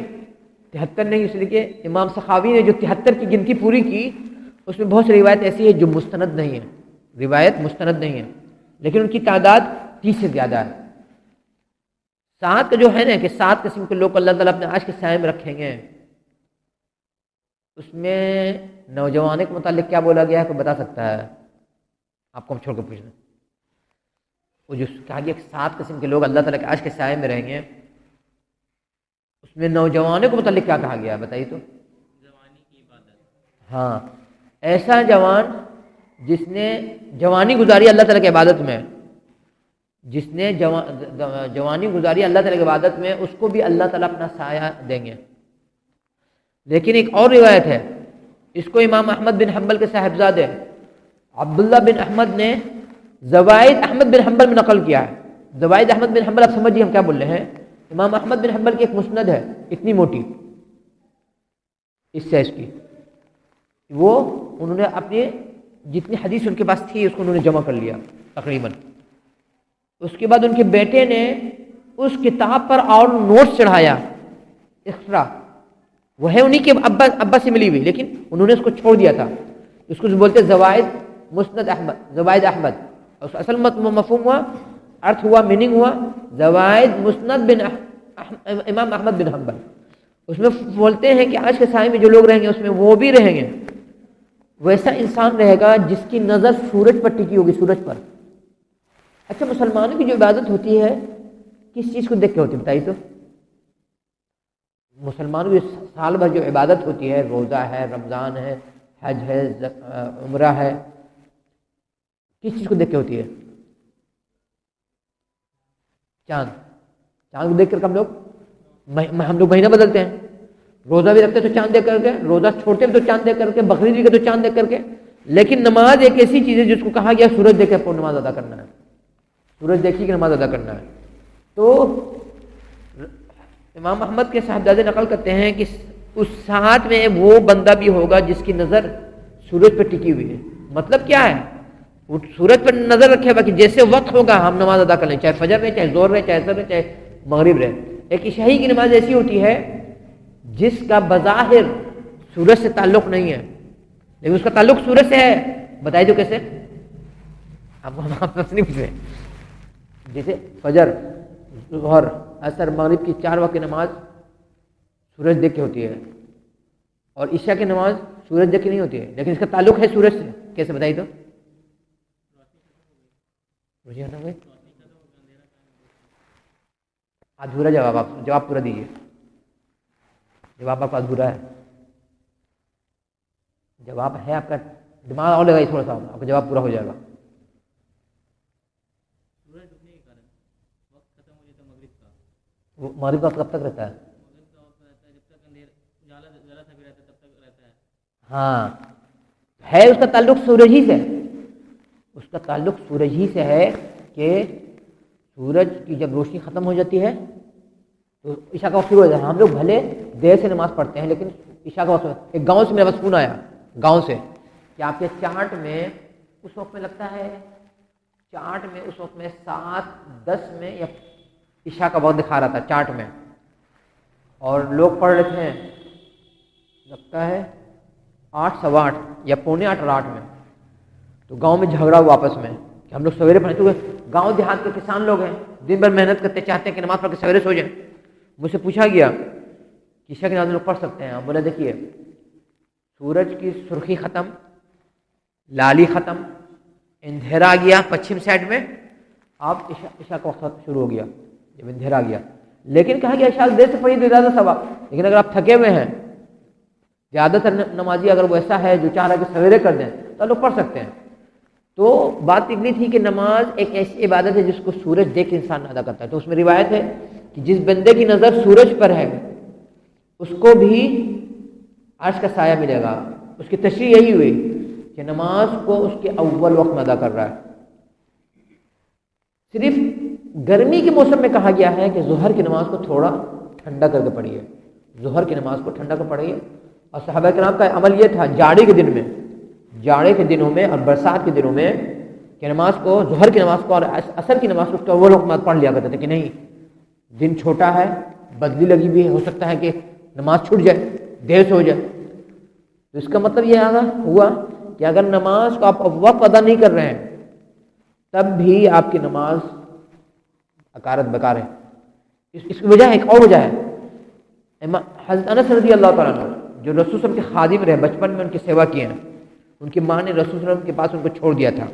73 نہیں، اس لیے کہ امام سخاوی نے جو 73 کی گنتی پوری کی اس میں بہت سی روایت ایسی ہے جو مستند نہیں ہے، روایت مستند نہیں ہے، لیکن ان کی تعداد 30 سے زیادہ ہے. 7 کا جو ہے نا کہ 7 قسم کے لوگ اللہ تعالیٰ اپنے عرش کے سائے میں رکھیں گے، اس میں نوجوانوں کے متعلق کیا بولا گیا ہے کوئی بتا سکتا ہے؟ آپ کو ہم چھوڑ کے پوچھ رہے ہیں. وہ جو کہا گیا کہ 7 قسم کے لوگ اللہ تعالیٰ کے عرش کے سائے میں رہیں گے، اس میں نوجوانوں کے متعلق کیا کہا گیا ہے بتائیے تو؟ جوانی کی عبادت. ہاں، ایسا جوان جس نے جوانی گزاری اللہ تعالیٰ کی عبادت میں، جس نے جوانی گزاری اللہ تعالیٰ کی عبادت میں، اس کو بھی اللہ تعالیٰ اپنا سایہ دیں گے. لیکن ایک اور روایت ہے، اس کو امام احمد بن حنبل کے صاحبزادے عبداللہ بن احمد نے زوائد احمد بن حنبل میں نقل کیا ہے. زوائد احمد بن حنبل، آپ سمجھیے ہم کیا بول رہے ہیں. امام احمد بن حنبل کی ایک مسند ہے اتنی موٹی، اس سائز کی، وہ انہوں نے اپنی جتنی حدیث ان کے پاس تھی اس کو انہوں نے جمع کر لیا تقریباً. اس کے بعد ان کے بیٹے نے اس کتاب پر اور نوٹس چڑھایا ایکسٹرا، وہ ہے انہی کے ابا سے ملی ہوئی، لیکن انہوں نے اس کو چھوڑ دیا تھا. اس کو بولتے زوائد مسند احمد، زوائد احمد. اس اصل مفہوم ہوا، ارتھ ہوا، میننگ ہوا زوائد مسند بن امام احمد بن حنبل. اس میں بولتے ہیں کہ عرش کے سائے میں جو لوگ رہیں گے اس میں وہ بھی رہیں گے. ویسا انسان رہے گا جس کی نظر سورج پر ٹکی ہوگی، سورج پر. اچھا، مسلمانوں کی جو عبادت ہوتی ہے کس چیز کو دیکھ کے ہوتی ہے بتائیے تو؟ مسلمانوں کی سال بھر جو عبادت ہوتی ہے، روزہ ہے، رمضان ہے، حج ہے، عمرہ ہے، کس چیز کو دیکھ کے ہوتی ہے؟ چاند کو دیکھ کر ہم لوگ مہینہ بدلتے ہیں. روزہ بھی رکھتے تو چاند دیکھ کر کے، روزہ چھوڑتے ہیں تو چاند دیکھ کر کے، بقرعید بھی کرتے تو چاند دیکھ کر کے. لیکن نماز ایک ایسی چیز ہے جس کو کہا گیا سورج دیکھ کر نماز ادا کرنا ہے، سورج دیکھی کہ نماز ادا کرنا ہے. تو امام احمد کے صاحبزادے نقل کرتے ہیں کہ اس ساتھ میں وہ بندہ بھی ہوگا جس کی نظر سورج پر ٹکی ہوئی ہے. مطلب کیا ہے؟ وہ سورج پر نظر رکھے گا کہ جیسے وقت ہوگا ہم نماز ادا کر لیں، چاہے فجر رہے، چاہے ظہر رہے، چاہے عصر رہے، چاہے مغرب رہے. ایک عشائی کی نماز ایسی ہوتی ہے جس کا بظاہر سورج سے تعلق نہیں ہے لیکن اس کا تعلق سورج سے ہے. بتائیے تو کیسے؟ آپ کو ہم نہیں پوچھ رہے. جیسے فجر، ظہر، عصر، مغرب کی 4 وقت کی نماز سورج دیکھ کے ہوتی ہے، اور عشاء کی نماز سورج دیکھ کے نہیں ہوتی ہے لیکن اس کا تعلق ہے سورج سے. کیسے بتائیے تو؟ ادھورا جواب، آپ جواب پورا دیجیے. جواب آپ کا ادھورا ہے. جواب ہے آپ کا، دماغ اور لگائیے تھوڑا سا، آپ کا جواب پورا ہو جائے گا. مغرب کا کب تک رہتا ہے؟ ہاں، ہے اس کا تعلق سورج ہی سے، اس کا تعلق سورج ہی سے ہے کہ سورج کی جب روشنی ختم ہو جاتی ہے تو عشاء کا وقت شروع ہو جاتا ہے. ہم لوگ بھلے دیر سے نماز پڑھتے ہیں لیکن عشاء کا وقت. ایک گاؤں سے میرے پاس فون آیا، گاؤں سے، کہ آپ کے چارٹ میں اس وقت میں لگتا ہے، چارٹ میں اس وقت میں 7:10 میں یا عشاء کا وقت دکھا رہا تھا چارٹ میں، اور لوگ پڑھ رہے تھے لگتا ہے 8، 8:15 یا 7:45 اور 8 میں. تو گاؤں میں جھگڑا ہوا آپس میں کہ ہم لوگ سویرے پڑھیں، کیونکہ گاؤں دیہات کے کسان لوگ ہیں، دن بھر محنت کرتے، چاہتے ہیں کہ نماز پڑھ کے سویرے سو جائیں. مجھ سے پوچھا گیا کہ عشاء کی نماز لوگ پڑھ سکتے ہیں؟ بولا دیکھیے، سورج کی سرخی ختم، لالی ختم، اندھیرا آ گیا پچھم سائڈ میں، آپ عشاء کا وقت شروع ہو گیا، جب اندھیرا گیا، لیکن کہا کہ عشاء دیر سے پڑھی تو زیادہ ثواب. لیکن اگر آپ تھکے ہوئے ہیں، زیادہ تر نمازی اگر وہ ایسا ہے جو چاہ رہا ہے کہ سویرے کر دیں تو لوگ پڑھ سکتے ہیں. تو بات اتنی تھی کہ نماز ایک ایسی عبادت ہے جس کو سورج دیکھ کے انسان ادا کرتا ہے. تو اس میں روایت ہے کہ جس بندے کی نظر سورج پر ہے اس کو بھی عرش کا سایہ ملے گا. اس کی تشریح یہی ہوئی کہ نماز کو اس کے اول وقت میں ادا کر رہا ہے. صرف گرمی کے موسم میں کہا گیا ہے کہ ظہر کی نماز کو تھوڑا ٹھنڈا کر کے پڑھیے، ظہر کی نماز کو ٹھنڈا کر پڑھیے. اور صحابہ کرام کا عمل یہ تھا جاڑے کے دن میں، جاڑے کے دنوں میں اور برسات کے دنوں میں کہ نماز کو، ظہر کی نماز کو اور عصر کی نماز کو اول وقت میں پڑھ لیا کرتے تھے کہ نہیں دن چھوٹا ہے، بدلی لگی ہوئی ہے، ہو سکتا ہے کہ نماز چھوٹ جائے، دیر سے ہو جائے. تو اس کا مطلب یہ ہوا کہ اگر نماز کو آپ وقت ادا نہیں کر رہے ہیں تب بھی آپ کی نماز اکارت بکار ہے. اس کی وجہ ایک اور وجہ ہے. حضرت انس رضی اللہ تعالیٰ عنہ جو رسول صلی اللہ علیہ وسلم کے خادم رہے، بچپن میں ان کی سیوا کی ہیں، ان کی ماں نے رسول صلی اللہ علیہ وسلم کے پاس ان کو چھوڑ دیا تھا.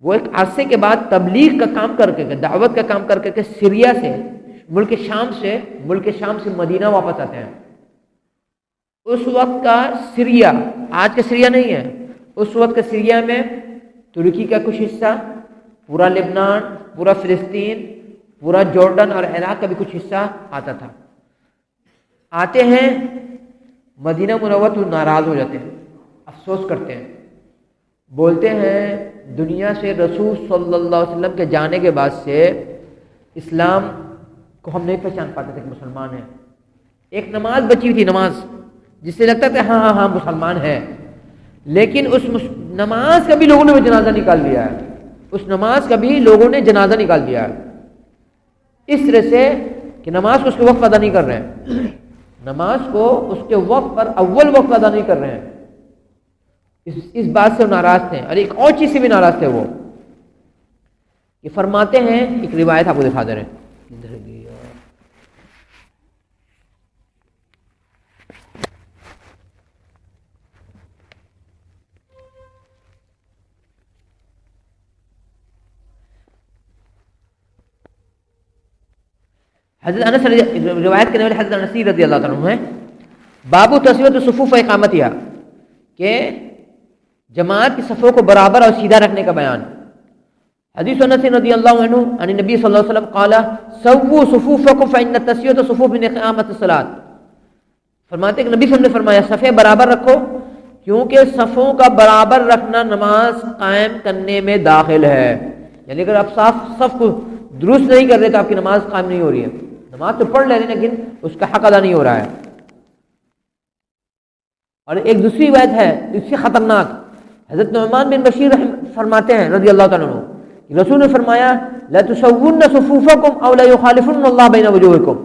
وہ ایک عرصے کے بعد تبلیغ کا کام کر کے، دعوت کا کام کر کے سیریا سے، ملک شام سے مدینہ واپس آتے ہیں. اس وقت کا سیریا آج کا سیریا نہیں ہے، اس وقت کا سیریا میں ترکی کا کچھ حصہ، پورا لبنان، پورا فلسطین، پورا جورڈن اور عراق کا بھی کچھ حصہ آتا تھا. آتے ہیں مدینہ منورہ تو ناراض ہو جاتے ہیں، افسوس کرتے ہیں، بولتے ہیں دنیا سے رسول صلی اللہ علیہ وسلم کے جانے کے بعد سے اسلام کو ہم نہیں پہچان پاتے تھے کہ مسلمان ہیں. ایک نماز بچی ہوئی تھی، نماز جس سے لگتا تھا ہاں مسلمان ہے، لیکن اس نماز کا بھی لوگوں نے جنازہ نکال دیا ہے. اس نماز کا بھی لوگوں نے جنازہ نکال دیا ہے اس طرح سے کہ نماز کو اس کے وقت ادا نہیں کر رہے ہیں، نماز کو اس کے وقت پر اول وقت ادا نہیں کر رہے ہیں. اس بات سے وہ ناراض تھے. اور ایک اور چیز سے بھی ناراض تھے وہ، یہ فرماتے ہیں، ایک روایت آپ کو دکھا دے رہے ہیں. حضرت انس روایت کرنے والے حضرت انس رضی اللہ عنہ ہیں، باب تسویۃ الصفوف و اقامتها، کہ جماعت کی صفوں کو برابر اور سیدھا رکھنے کا بیان. حدیث انس رضی اللہ عنہ عن نبی صلی اللہ علیہ وسلم قال سووا صفوفکم فان تسویۃ الصفوف من اقامت الصلاۃ. فرماتے ہیں کہ نبی صلی اللہ علیہ وسلم نے فرمایا صفیں برابر رکھو کیونکہ صفوں کا برابر رکھنا نماز قائم کرنے میں داخل ہے. یعنی اگر آپ صف کو درست نہیں کر رہے تو آپ کی نماز قائم نہیں ہو رہی ہے. نماز تو پڑھ لے رہے لیکن اس کا حق ادا نہیں ہو رہا ہے. اور ایک دوسری روایت ہے اس سے خطرناک، حضرت نعمان بن بشیر فرماتے ہیں رضی اللہ تعالیٰ عنہ، رسول نے فرمایا لا تسوون صفوفکم او لا یخالفن اللہ بین وجوہکم،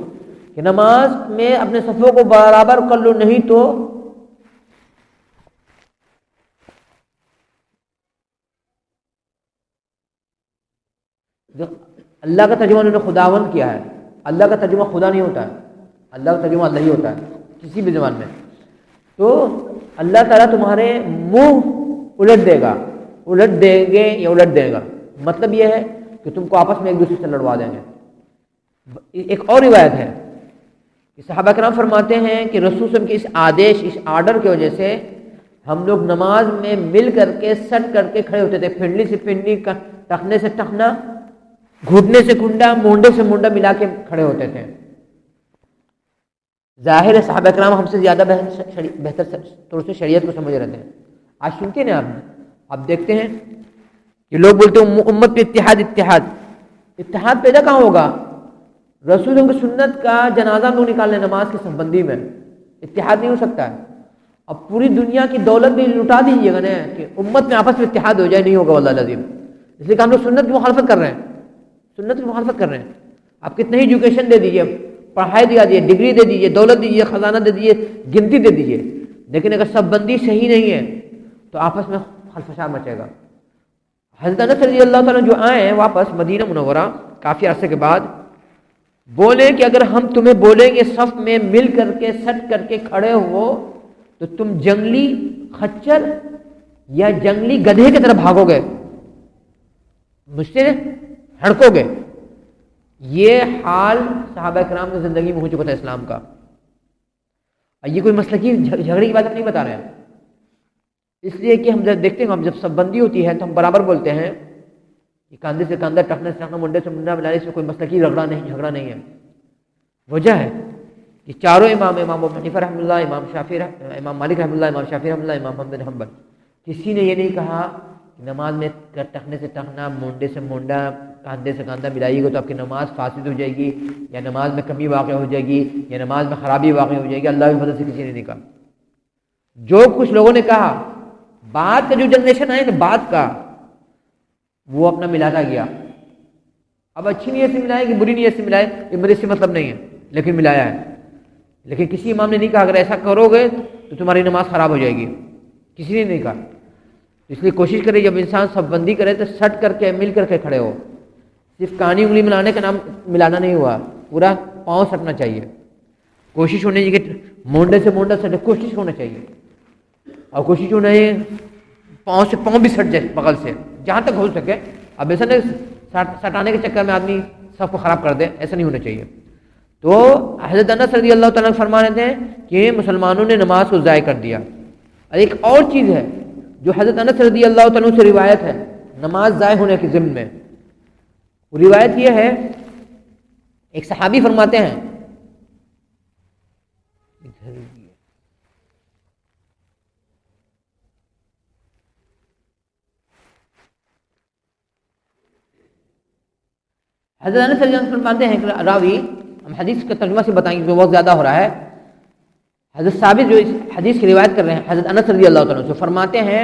کہ نماز میں اپنے صفوں کو برابر کر لو، نہیں تو اللہ کا ترجمہ انہوں نے خداوند کیا ہے. اللہ کا ترجمہ خدا نہیں ہوتا ہے، اللہ کا ترجمہ اللہ ہی ہوتا ہے کسی بھی زبان میں. تو اللہ تعالیٰ تمہارے منہ الٹ دے گا، الٹ دیں گے یا الٹ دے گا، مطلب یہ ہے کہ تم کو آپس میں ایک دوسرے سے لڑوا دیں گے. ایک اور روایت ہے کہ صحابہ کرام فرماتے ہیں کہ رسول صلی اللہ علیہ وسلم کے اس آدیش، اس آرڈر کی وجہ سے ہم لوگ نماز میں مل کر کے سٹ کر کے کھڑے ہوتے تھے، پنڈلی سے پنڈلی، ٹخنے سے ٹخنا، گھٹنے سے کنڈا، مونڈے سے مونڈا ملا کے کھڑے ہوتے تھے. ظاہر ہے صحابہ کرام ہم سے زیادہ بہتر طور سے شریعت کو سمجھ رہے تھے. آج سنتے ہیں آپ دیکھتے ہیں کہ لوگ بولتے ہیں امت پہ اتحاد پیدا کہاں ہوگا؟ رسول کی سنت کا جنازہ لوگ نکالنے نماز کی بندی میں اتحاد نہیں ہو سکتا ہے. اب پوری دنیا کی دولت بھی لٹا دیجیے گا نا کہ امت میں آپس میں اتحاد ہو جائے، نہیں ہوگا واللہ العظیم. اس لیے کہ ہم لوگ سنت کی مخالفت کر رہے ہیں، سنت کی مخالفت کر رہے ہیں. آپ کتنے ہی ایجوکیشن دے دیجیے، پڑھائی دیا دیجیے، ڈگری دے دیجیے، دولت دیجیے، خزانہ دے دیجیے، گنتی دے دیجیے، لیکن اگر سب بندی صحیح نہیں ہے تو آپس میں خلفشار مچے گا. حضرت انس رضی اللہ تعالیٰ جو آئے ہیں واپس مدینہ منورہ کافی عرصے کے بعد، بولے کہ اگر ہم تمہیں بولیں گے صف میں مل کر کے سٹ کر کے کھڑے ہو تو تم جنگلی خچر یا جنگلی گدھے کی طرح بھاگو گے. مجھ سے ہڑکو گے. یہ حال صحابہ کرام کی زندگی میں ہو چکا تھا اسلام کا. یہ کوئی مسلکی جھگڑے کی بات ہم نہیں بتا رہے ہیں، اس لیے کہ ہم جب دیکھتے ہیں، ہم جب سب بندی ہوتی ہے تو ہم برابر بولتے ہیں کہ کاندھے سے کاندھا، ٹخنے سے ٹخنا، منڈے سے منڈا ملانے سے کوئی مسلکی جھگڑا نہیں ہے. وجہ ہے کہ چاروں امام ابو حنیفہ رحمۃ اللہ، امام شافعی، امام مالک رحمۃ اللہ، امام شافعی رحمۃ اللہ، امام احمد بن حنبل، کسی نے یہ نہیں کہا کہ نماز میں ٹخنے سے ٹخنا، منڈے سے منڈا، کاندھے سے کاندھا ملائیے گا تو آپ کی نماز فاسد ہو جائے گی، یا نماز میں کمی واقع ہو جائے گی، یا نماز میں خرابی واقع ہو جائے گی. اللہ کی فضل سے کسی نے نہیں کہا. جو کچھ لوگوں نے کہا، بعد کا جو جنریشن آئے نا بعد کا، وہ اپنا ملاتا گیا. اب اچھی نیت سے ملائے کہ بری نیت سے ملائے، یہ میرے سے مطلب نہیں ہے، لیکن ملایا ہے. لیکن کسی امام نے نہیں کہا اگر ایسا کرو گے تو تمہاری نماز خراب ہو جائے گی، کسی نے نہیں کہا. اس لیے کوشش کرے جب انسان سب بندی کرے تو سٹ کر کے مل کر کے کھڑے ہو. صرف کانی انگلی ملانے کا نام ملانا نہیں ہوا، پورا پاؤں سٹنا چاہیے. کوشش ہونی چاہیے کہ مونڈے سے مونڈا سٹے، کوشش ہونا چاہیے. اور کوشش ہونا ہے پاؤں سے پاؤں بھی سٹ جائے بغل سے جہاں تک ہو سکے. اب ایسا نہیں سٹانے کے چکر میں آدمی سب کو خراب کر دے، ایسا نہیں ہونا چاہیے. تو حضرت انس رضی اللہ تعالیٰ فرما رہے تھے کہ مسلمانوں نے نماز کو ضائع کر دیا. اور ایک اور چیز ہے جو حضرت انس رضی اللہ تعالیٰ سے روایت ہے نماز ضائع ہونے کے ضمن میں. وہ روایت یہ ہے، ایک صحابی فرماتے ہیں، حضرت انس رضی اللہ عنہ فرماتے ہیں کہ راوی، ہم حدیث کا ترجمہ سے بتائیں گے بہت زیادہ ہو رہا ہے. حضرت ثابت جو اس حدیث کی روایت کر رہے ہیں حضرت انس رضی اللہ تعالیٰ سے، فرماتے ہیں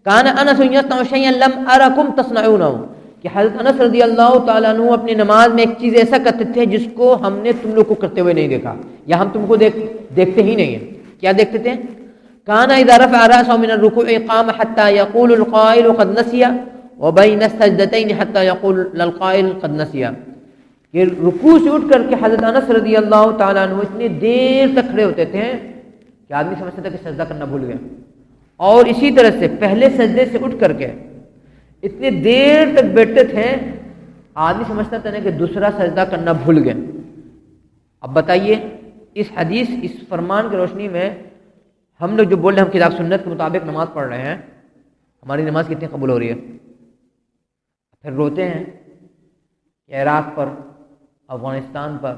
کان انس یصنع شیئا لم ارکم تصنعونه، کہ حضرت انس رضی اللہ تعالیٰ عنہ اپنی نماز میں ایک چیز ایسا کرتے تھے جس کو ہم نے تم لوگ کو کرتے ہوئے نہیں دیکھا، یا ہم تم کو دیکھتے ہی نہیں ہیں. کیا دیکھتے تھے؟ کان اذا رفع راسه من الركوع قام حتى يقول القائل قد نسي وبين السجدتين حتى يقول القائل قد نسي. یہ رکوع سے اٹھ کر کے حضرت انس رضی اللہ تعالیٰ عنہ اتنی دیر تک کھڑے ہوتے تھے کہ آدمی سمجھتا تھا کہ سجدہ کرنا بھول گئے. اور اسی طرح سے پہلے سجدے سے اٹھ کر کے اتنی دیر تک بیٹھتے تھے آدمی سمجھتا تھا کہ دوسرا سجدہ کرنا بھول گئے. اب بتائیے اس حدیث، اس فرمان کی روشنی میں ہم لوگ جو بول رہے ہیں ہم کتاب سنت کے مطابق نماز پڑھ رہے ہیں، ہماری نماز کتنی قبول ہو رہی ہے؟ پھر روتے ہیں کہ عراق پر، افغانستان پر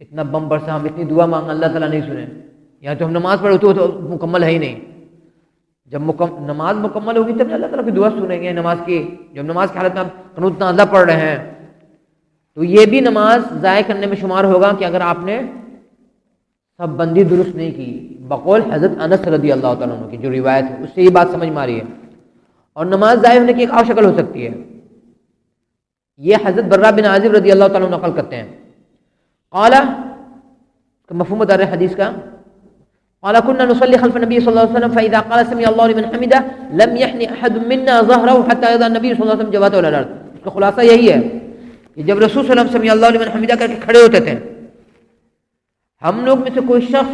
اتنا بم برسا، ہم اتنی دعا مانگا اللہ تعالیٰ نہیں سنے. یہاں تو ہم نماز پڑھے تو مکمل ہے ہی نہیں. جب نماز مکمل ہوگی تب اللہ تعالیٰ کی دعا سنیں گے. نماز کی جب نماز کی حالت میں آپ قنوت نازلہ پڑھ رہے ہیں تو یہ بھی نماز ضائع کرنے میں شمار ہوگا کہ اگر آپ نے سب بندی درست نہیں کی. بقول حضرت انس رضی اللہ تعالیٰ عنہ کی جو روایت ہے اس سے یہ بات سمجھ میں آ رہی ہے. اور نماز ضائع ہونے کی ایک اور شکل ہو سکتی ہے، یہ حضرت برہ بن عازب رضی اللہ تعالیٰ عنہ نقل کرتے ہیں. قال مفہوم دار حدیث کا، قال كنا نصلي خلف النبي صلى الله عليه وسلم فاذا قال سمع الله لمن حمده لم يحن احد منا ظهره حتى يضع النبي صلى الله عليه وسلم جبهته على الارض. اس کا خلاصہ یہی ہے کہ جب رسول صلی اللہ علیہ وسلم سمع الله لمن حمده کر کے کھڑے ہوتے تھے، ہم لوگ میں سے کوئی شخص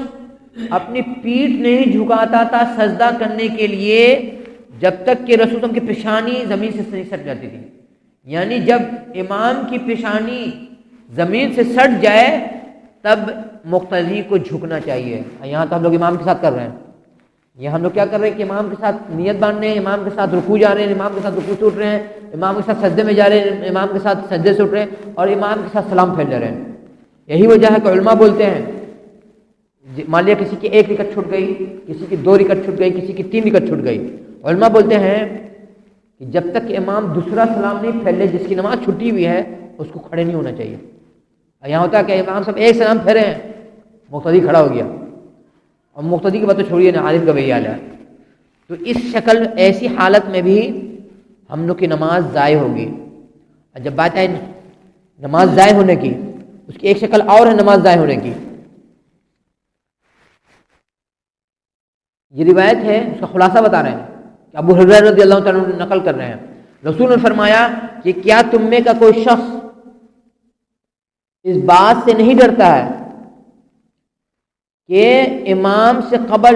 اپنی پیٹھ نہیں جھکاتا تھا سجدہ کرنے کے لیے جب تک کہ رسول صلی اللہ علیہ وسلم کی پیشانی زمین سے نہیں سٹ جاتی تھی. یعنی جب امام کی پیشانی زمین سے سٹ جائے تب مقتدی کو جھکنا چاہیے. یہاں تو ہم لوگ امام کے ساتھ کر رہے ہیں، یہ ہم لوگ کیا کر رہے ہیں کہ امام کے ساتھ نیت باندھ رہے ہیں، امام کے ساتھ رکوع جا رہے ہیں، امام کے ساتھ رکوع سے اٹھ رہے ہیں، امام کے ساتھ سجدے میں جا رہے ہیں، امام کے ساتھ سجدے سے اٹھ رہے ہیں اور امام کے ساتھ سلام پھیر لے رہے ہیں. یہی وجہ ہے کہ علماء بولتے ہیں مان لیا کسی کی ایک رکعت چھوٹ گئی، کسی کی 2 رکعت چھوٹ گئی، کسی کی 3 رکعت چھوٹ گئی، علماء بولتے ہیں کہ جب تک کہ امام دوسرا سلام نہیں پھیر لے، جس کی نماز چھٹی ہوئی ہے اس کو کھڑے نہیں ہونا چاہیے. یہاں ہوتا ہے کہ امام صاحب ایک سلام پھیرے ہیں، مقتدی کھڑا ہو گیا، اور مقتدی کی بات تو چھوڑیے نا، عالم کا وہی حال ہے. تو اس شکل ایسی حالت میں بھی ہم لوگ کی نماز ضائع ہوگی. اور جب بات ہے نماز ضائع ہونے کی، اس کی ایک شکل اور ہے نماز ضائع ہونے کی. یہ روایت ہے، اس کا خلاصہ بتا رہے ہیں کہ ابو ہریرہ رضی اللہ تعالیٰ عنہ نقل کر رہے ہیں، رسول نے فرمایا کہ کیا تم میں کا کوئی شخص اس بات سے نہیں ڈرتا ہے کہ امام سے قبل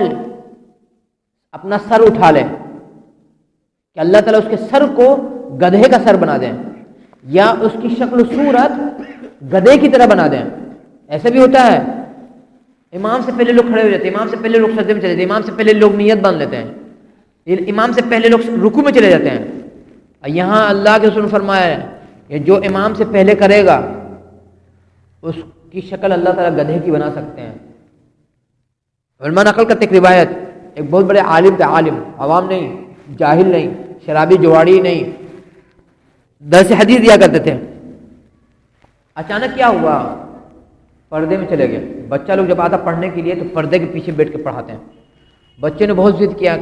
اپنا سر اٹھا لے کہ اللہ تعالیٰ اس کے سر کو گدھے کا سر بنا دیں یا اس کی شکل و صورت گدھے کی طرح بنا دیں. ایسا بھی ہوتا ہے. امام سے پہلے لوگ کھڑے ہو جاتے ہیں, امام سے پہلے لوگ سجدے میں چلے جاتے ہیں, امام سے پہلے لوگ نیت باندھ لیتے ہیں, امام سے پہلے لوگ رکوع میں چلے جاتے ہیں. یہاں اللہ کے رسول نے فرمایا ہے کہ جو امام سے پہلے کرے گا اس کی شکل اللہ تعالیٰ گدھے کی بنا سکتے ہیں. علماء نقل کرتے ایک روایت, ایک بہت بڑے عالم تھے, عالم عوام نہیں, جاہل نہیں, شرابی جواڑی نہیں, درس حدیث دیا کرتے تھے. اچانک کیا ہوا, پردے میں چلے گئے. بچہ لوگ جب آتا پڑھنے کے لیے تو پردے کے پیچھے بیٹھ کے پڑھاتے ہیں. بچے نے بہت ضد کیا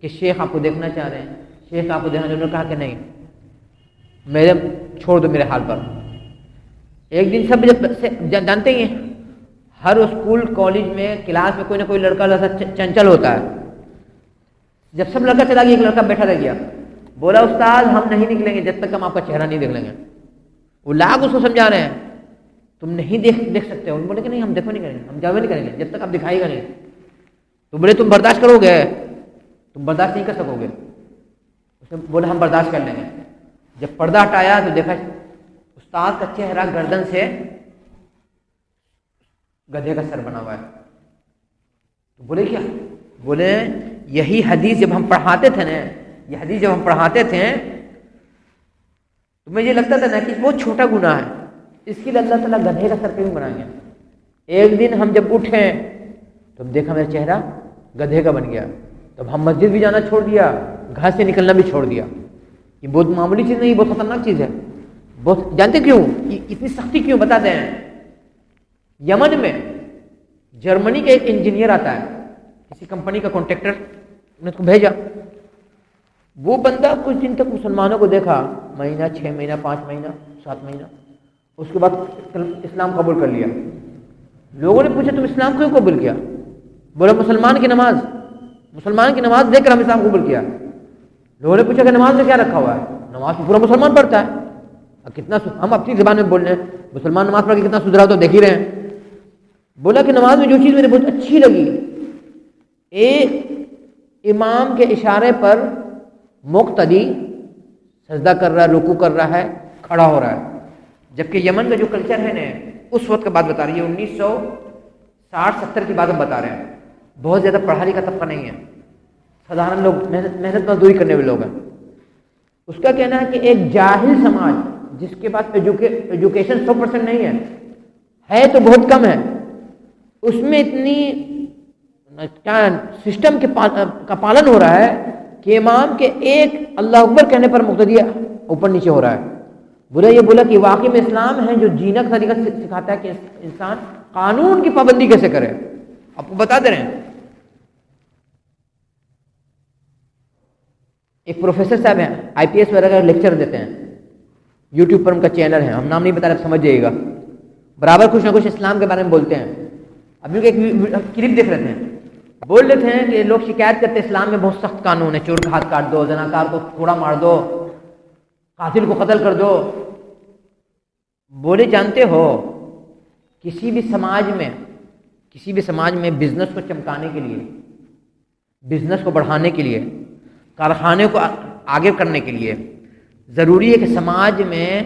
کہ شیخ آپ کو دیکھنا چاہ رہے ہیں, شیخ آپ کو دیکھنا. انہوں نے کہا کہ نہیں, میرے چھوڑ دو میرے حال پر. ایک دن سب جانتے ہی ہیں, ہر اسکول کالج میں کلاس میں کوئی نہ کوئی لڑکا چنچل ہوتا ہے. جب سب لڑکا چلا گیا ایک لڑکا بیٹھا رہ گیا. بولا استاد ہم نہیں نکلیں گے جب تک ہم آپ کا چہرہ نہیں دیکھ لیں گے. وہ لاگ اس کو سمجھا رہے ہیں تم نہیں دیکھ سکتے ہو. بولے کہ نہیں ہم دیکھو نہیں کریں گے, ہم جاوے نہیں کریں گے جب تک آپ دکھائے گا نہیں. تو بولے تم برداشت کرو گے؟ تم برداشت نہیں کر سکو گے. اس نے بولا ہم برداشت کر لیں گے. جب پردہ ہٹایا تو دیکھا استاد کا چہرہ گردن سے گدھے کا سر بنا ہوا ہے. تو بولے کیا؟ بولے یہی حدیث جب ہم پڑھاتے تھے نا, یہ حدیث جب ہم پڑھاتے تھے تو مجھے لگتا تھا نا کہ بہت چھوٹا گناہ ہے, اس کے لیے اللہ تعالیٰ گدھے کا سر کیوں بنائیں گے. ایک دن ہم جب اٹھے تو دیکھا میرا چہرہ گدھے کا بن گیا. تب ہم مسجد بھی جانا چھوڑ دیا, گھر سے نکلنا بھی چھوڑ دیا. یہ بہت معمولی چیز نہیں, بہت خطرناک چیز ہے. بہت جانتے کیوں اتنی سختی کیوں بتاتے ہیں. یمن میں جرمنی کا ایک انجینئر آتا ہے, کسی کمپنی کا کانٹریکٹر نے اس کو بھیجا. وہ بندہ کچھ دن تک مسلمانوں کو دیکھا, مہینہ 6 مہینہ 5 مہینہ 7 مہینہ, اس کے بعد اسلام قبول کر لیا. لوگوں نے پوچھا تم اسلام کیوں قبول کیا؟ بولا مسلمان کی نماز دیکھ کر ہم اسلام قبول کیا. لوگوں نے پوچھا کہ نماز میں کیا رکھا ہوا ہے؟ نماز میں پورا مسلمان پڑھتا ہے. کتنا ہم اپنی زبان میں بول رہے ہیں, مسلمان نماز پڑھ کے کتنا سدھرا تو دیکھ ہی رہے ہیں. بولا کہ نماز میں جو چیز مجھے بہت اچھی لگی, ایک امام کے اشارے پر مقتدی سجدہ کر رہا ہے, رکوع کر رہا ہے, کھڑا ہو رہا ہے. جبکہ یمن کا جو کلچر ہے نا, اس وقت کا بات بتا رہی ہے, 1960-70 کی بات ہم بتا رہے ہیں. بہت زیادہ پڑھا لکھا طبقہ نہیں ہے, سادھارن لوگ, محنت مزدوری کرنے والے لوگ ہیں. اس کا کہنا ہے کہ ایک جاہل سماج جس کے پاس ایجوکیشن 100% نہیں ہے تو بہت کم ہے, اس میں اتنی سسٹم کا پالن ہو رہا ہے کہ امام کے ایک اللہ اکبر کہنے پر مقتدی اوپر نیچے ہو رہا ہے. یہ بولا کہ واقعی میں اسلام ہے جو جینے کا طریقہ سکھاتا ہے کہ انسان قانون کی پابندی کیسے کرے. آپ کو بتا دے رہے ہیں, ایک پروفیسر صاحب ہیں, IPS وغیرہ کا لیکچر دیتے ہیں, یوٹیوب پر ان کا چینل ہے, ہم نام نہیں بتا رہے, سمجھ جائیے گا. برابر کچھ نہ کچھ اسلام کے بارے میں بولتے ہیں. ابھی ایک کلپ دیکھ رہے تھے, بول لیتے ہیں کہ لوگ شکایت کرتے ہیں اسلام میں بہت سخت قانون ہے, چور کا ہاتھ کاٹ دو, زناکار کو تھوڑا مار دو, قاتل کو قتل کر دو. بولے جانتے ہو کسی بھی سماج میں بزنس کو چمکانے کے لیے, بزنس کو بڑھانے کے لیے, کارخانے کو آگے کرنے کے لیے ضروری ہے کہ سماج میں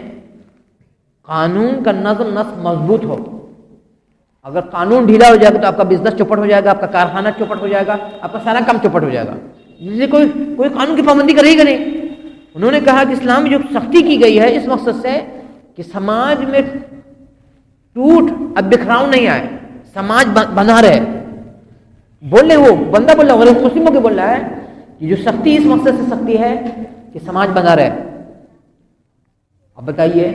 قانون کا نظم نسق مضبوط ہو. اگر قانون ڈھیلا ہو جائے گا تو آپ کا بزنس چوپٹ ہو جائے گا, آپ کا کارخانہ چوپٹ ہو جائے گا, آپ کا سارا کام چوپٹ ہو جائے گا. جسے کوئی قانون کی پابندی کرے گا نہیں. انہوں نے کہا کہ اسلام میں جو سختی کی گئی ہے اس مقصد سے کہ سماج میں ٹوٹ اب بکھراؤ نہیں آئے, سماج بنا رہے. بول رہے وہ بندہ بول رہا ہے, غیر مسلموں کے بول رہا ہے کہ جو سختی اس مقصد سے سختی ہے کہ سماج بنا رہے. اب بتائیے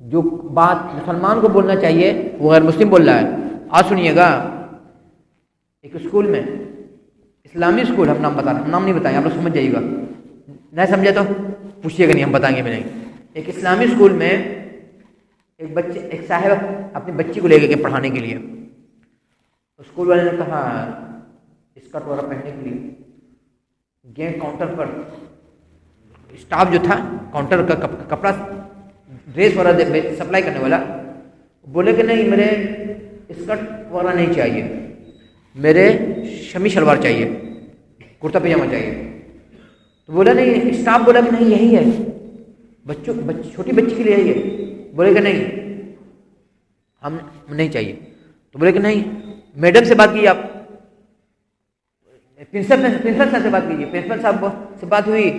جو بات مسلمان کو بولنا چاہیے وہ غیر مسلم بول رہا ہے. آج سنیے گا, ایک اسکول میں, اسلامی اسکول, ہم نام بتا رہے ہیں, ہم نام نہیں بتائیں, آپ لوگ سمجھ جائیے گا, نہیں سمجھے تو پوچھیے گا, نہیں ہم بتائیں گے بھی نہیں. ایک اسلامی اسکول میں ایک صاحب اپنی بچی کو لے گئے پڑھانے کے لیے. اسکول والے نے کہا اسکرٹ وغیرہ پہننے کے لیے گئے کاؤنٹر پر. اسٹاف جو تھا کاؤنٹر کا کپڑا ڈریس وغیرہ سپلائی کرنے والا بولے کہ نہیں میرے اسکرٹ وغیرہ نہیں چاہیے, میرے شمی شلوار چاہیے, کرتا پاجامہ چاہیے. تو بولا نہیں، اسٹاف بولا کہ نہیں یہی ہے، چھوٹی بچی کے لیے یہی ہے. بولے کہ نہیں ہم نہیں چاہیے. تو بولے کہ نہیں، میڈم سے بات کیجیے، آپ پرنسپل صاحب سے بات کیجیے. پرنسپل صاحب سے بات ہوئی،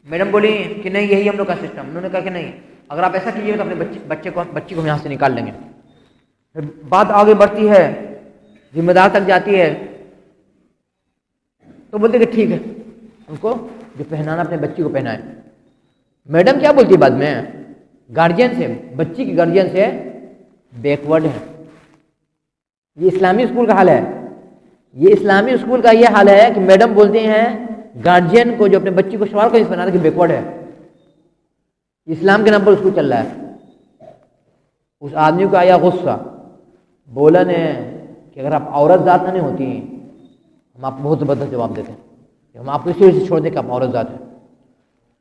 میڈم بولی کہ نہیں یہی ہم لوگ کا سسٹم. انہوں نے کہا کہ نہیں، اگر آپ ایسا کیجیے تو اپنے بچی کو ہم یہاں سے نکال لیں گے. پھر بات آگے بڑھتی ہے، ذمہ دار تک جاتی ہے. تو بولتے کہ ٹھیک ہے، ان کو جو پہنانا اپنے بچی کو پہنائے. میڈم کیا بولتی ہے بعد میں؟ گارجین سے، بچی کی گارجین سے بیکورڈ ہے. یہ اسلامی اسکول کا حال ہے. یہ اسلامی اسکول کا یہ حال ہے کہ میڈم بولتے ہیں گارجین کو جو اپنے بچی کو سوال کو اس بنا کہ بیکورڈ ہے. اسلام کے نام پر اسکول چل رہا ہے. اس آدمی کو آیا غصہ، بولا نے کہ اگر آپ عورت ذات نہ نہیں ہوتی ہم آپ کو بہت زبردست جواب دیتے ہیں، ہم آپ کو اسی وجہ سے چھوڑ دیں کہ آپ عورت ذات ہیں.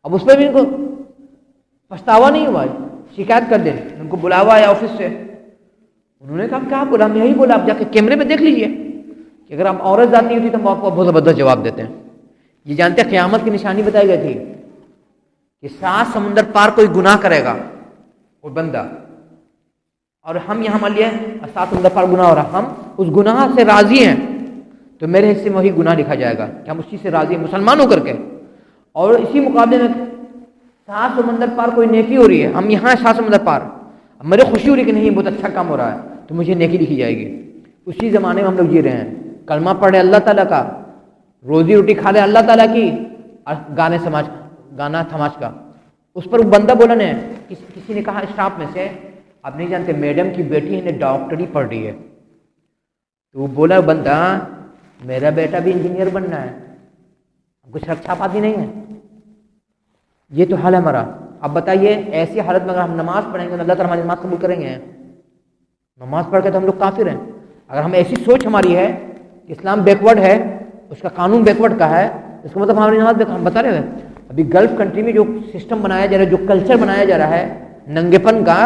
اب اس پہ بھی ان کو پچھتاوا نہیں ہوا، شکایت کر دیں. ان کو بلاوا آیا آفس سے. انہوں نے کہا کیا بولا؟ ہم یہی بولا، آپ جا کے کیمرے میں دیکھ لیجئے کہ اگر آپ عورت ذات نہیں ہوتی تو ہم آپ کو بہت زبردست جواب دیتے ہیں. یہ جانتے ہیں قیامت کی نشانی بتائی گئی تھی کہ 7 سمندر پار کوئی گناہ کرے گا کوئی بندہ، اور ہم یہاں مان لیے 7 سمندر پار گناہ ہو رہا، ہم اس گناہ سے راضی ہیں تو میرے حصے میں وہی گناہ لکھا جائے گا کہ ہم اس چیز سے راضی ہیں مسلمان ہو کر کے. اور اسی مقابلے میں 7 سمندر پار کوئی نیکی ہو رہی ہے، ہم یہاں 7 سمندر پار، میرے خوشی ہو رہی ہے کہ نہیں بہت اچھا کام ہو رہا ہے تو مجھے نیکی لکھی جائے گی. اسی زمانے میں ہم لوگ جی رہے ہیں. کلمہ پڑھ رہے اللہ تعالیٰ کا، روزی روٹی کھا رہے اللہ تعالیٰ کی، اور گانا تماش کا. اس پر وہ بندہ بولا نے، کسی نے کہا اسٹاف میں سے، آپ نہیں جانتے میڈم کی بیٹی نے ڈاکٹری پڑھ رہی ہے. تو وہ بولا بندہ میرا بیٹا بھی انجینئر بننا ہے، ہم کو شرک چھاپ آتی نہیں ہے. یہ تو حال ہے ہمارا. اب بتائیے ایسی حالت میں اگر ہم نماز پڑھیں گے تو اللہ تعالیٰ ہماری نماز قبول کریں گے؟ نماز پڑھ کے تو ہم لوگ کافر ہیں. اگر ہم ایسی سوچ ہماری ہے کہ اسلام بیکورڈ ہے، اس کا قانون بیکورڈ کا ہے، اس کا مطلب ہماری نماز ہم بتا رہے ہیں. ابھی گلف کنٹری میں جو سسٹم بنایا جا رہا ہے، جو کلچر بنایا جا رہا ہے ننگے پن کا،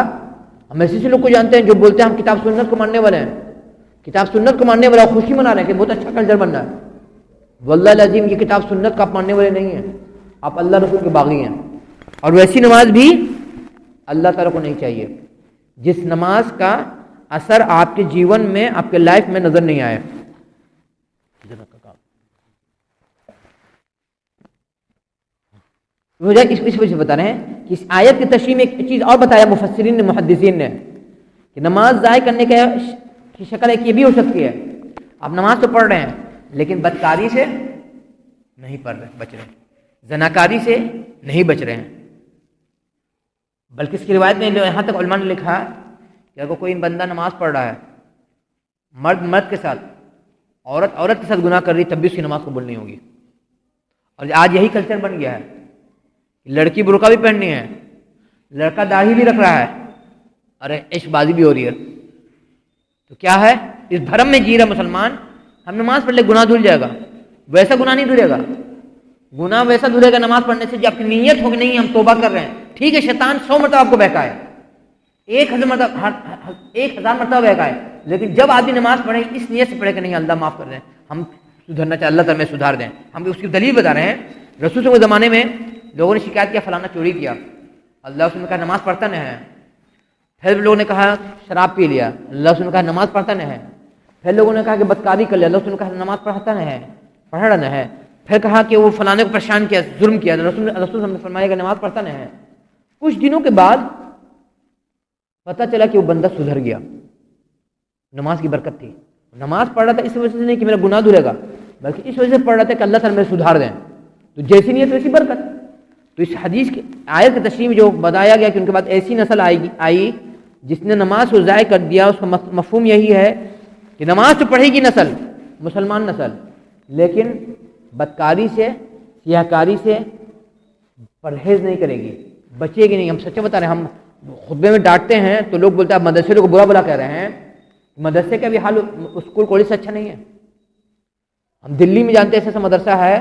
ہم ایسے لوگ کو جانتے ہیں جو بولتے ہیں ہم کتاب سنت کو ماننے والے ہیں، کتاب سنت کو ماننے والے خوشی منا رہے ہیں کہ بہت اچھا کلچر بن رہا ہے. واللہ العظیم یہ کتاب سنت کا آپ ماننے والے نہیں ہیں، آپ اللہ رسول کے باغی ہیں. اور ویسی نماز بھی اللہ تعالیٰ کو نہیں چاہیے جس نماز کا اثر آپ کے جیون میں، آپ کے لائف میں نظر نہیں آئے. اس وجہ سے بتا رہے ہیں کہ اس آیت کی تشریح میں ایک چیز اور بتایا مفسرین نے، محدثین نے، کہ نماز ضائع کرنے کی شکل ایک یہ بھی ہو سکتی ہے، آپ نماز تو پڑھ رہے ہیں لیکن بدکاری سے نہیں پڑھ رہے، بچ رہے ہیں، زناکاری سے نہیں بچ رہے ہیں. بلکہ اس کی روایت میں یہاں تک علماء نے لکھا کہ اگر کوئی بندہ نماز پڑھ رہا ہے، مرد کے ساتھ، عورت کے ساتھ گناہ کر رہی، تب بھی اس کی نماز قبول نہیں ہوگی. اور آج یہی کلچر بن گیا ہے، لڑکی برقع بھی پہننی ہے، لڑکا داڑھی بھی رکھ رہا ہے، ارے عشق بازی بھی ہو رہی ہے. تو کیا ہے، اس بھرم میں جی رہا مسلمان، ہم نماز پڑھ لے گناہ دھل جائے گا. ویسا گناہ نہیں دھلے گا. گناہ ویسا دھلے گا نماز پڑھنے سے جب آپ کی نیت ہوگی نہیں ہم توبہ کر رہے ہیں. ٹھیک ہے شیطان 100 مرتبہ آپ کو بہکائے، 1000 مرتبہ بہکائے، لیکن جب آدمی نماز پڑھے اس نیت سے پڑھے کہ نہیں اللہ معاف کر رہے ہیں، ہم سدھرنا چاہتے، اللہ تعالیٰ میں سدھار دیں. ہم اس کی دلیل بتا رہے ہیں. رسول کے زمانے میں لوگوں نے شکایت کیا فلانا چوری کیا، اللہ رسول نے کہا نماز پڑھتا نہیں ہے. پھر لوگوں نے کہا شراب پی لیا، اللہ رسول نے کہا نماز پڑھتا نہیں ہے. پھر لوگوں نے کہا کہ بدکاری کر لیا، اللہ رسول نے کہا نماز پڑھتا نہیں ہے، پڑھ رہا نہیں ہے. پھر کہا کہ وہ فلانے کو پریشان کیا، ظلم کیا، رسول نے فرمایا کہ نماز پڑھتا نہیں ہے. کچھ دنوں کے بعد پتہ چلا کہ وہ بندہ سدھر گیا. نماز کی برکت تھی. نماز پڑھ رہا تھا اس وجہ سے نہیں کہ میرا گناہ دھلے گا، بلکہ اس وجہ سے پڑھ رہا تھا کہ اللہ تعالیٰ میرے سدھار دیں. تو جیسی نیت ویسی برکت. تو اس حدیث کی آیت کی تشریح میں جو بتایا گیا کہ ان کے بعد ایسی نسل آئی جس نے نماز کو ضائع کر دیا، اس کا مفہوم یہی ہے کہ نماز تو پڑھے گی نسل، مسلمان نسل، لیکن بدکاری سے، سیاہ کاری سے پرہیز نہیں کرے گی، بچے گی نہیں. ہم سچے بتا رہے ہیں، ہم خطبے میں ڈانٹتے ہیں تو لوگ بولتے ہیں آپ مدرسے کو برا بلا کہہ رہے ہیں. مدرسے کا بھی حال اسکول کالج سے اچھا نہیں ہے. ہم دلی میں جانتے ہیں ایسا مدرسہ ہے،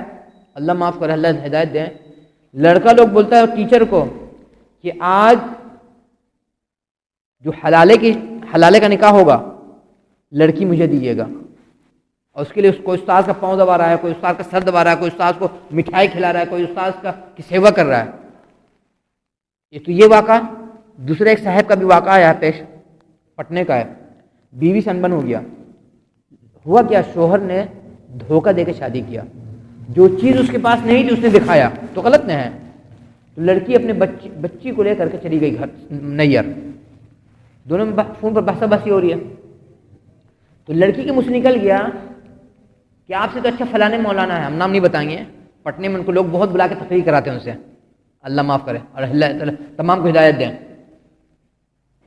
اللہ معاف کرے، اللہ ہدایت دیں. لڑکا لوگ بولتا ہے ٹیچر کو کہ آج جو حلالے کا نکاح ہوگا لڑکی مجھے دیجیے گا، اور اس کے لیے کوئی استاد کا پاؤں دبا رہا ہے، کوئی استاد کا سر دبا رہا ہے، کوئی استاد کو مٹھائی کھلا رہا ہے، کوئی استاد کی سیوا کر رہا ہے. یہ واقعہ. دوسرے ایک صاحب کا بھی واقعہ آیا پیش، پٹنے کا ہے. بیوی سے انبن ہو گیا. ہوا کیا، شوہر نے دھوکہ دے کے شادی کیا. جو چیز اس کے پاس نہیں تھی اس نے دکھایا، تو غلط نہ ہے. تو لڑکی اپنے بچی کو لے کر کے چلی گئی گھر نیر. دونوں میں فون پر بحثہ بحثی ہو رہی ہے. تو لڑکی کے منہ سے نکل گیا کہ آپ سے تو اچھا فلانے مولانا ہے، ہم نام نہیں بتائیں گے. پٹنے میں ان کو لوگ بہت بلا کے تقریر کراتے ہیں ان سے، اللہ معاف کرے اور اللہ تعالیٰ تمام کو ہدایت دیں.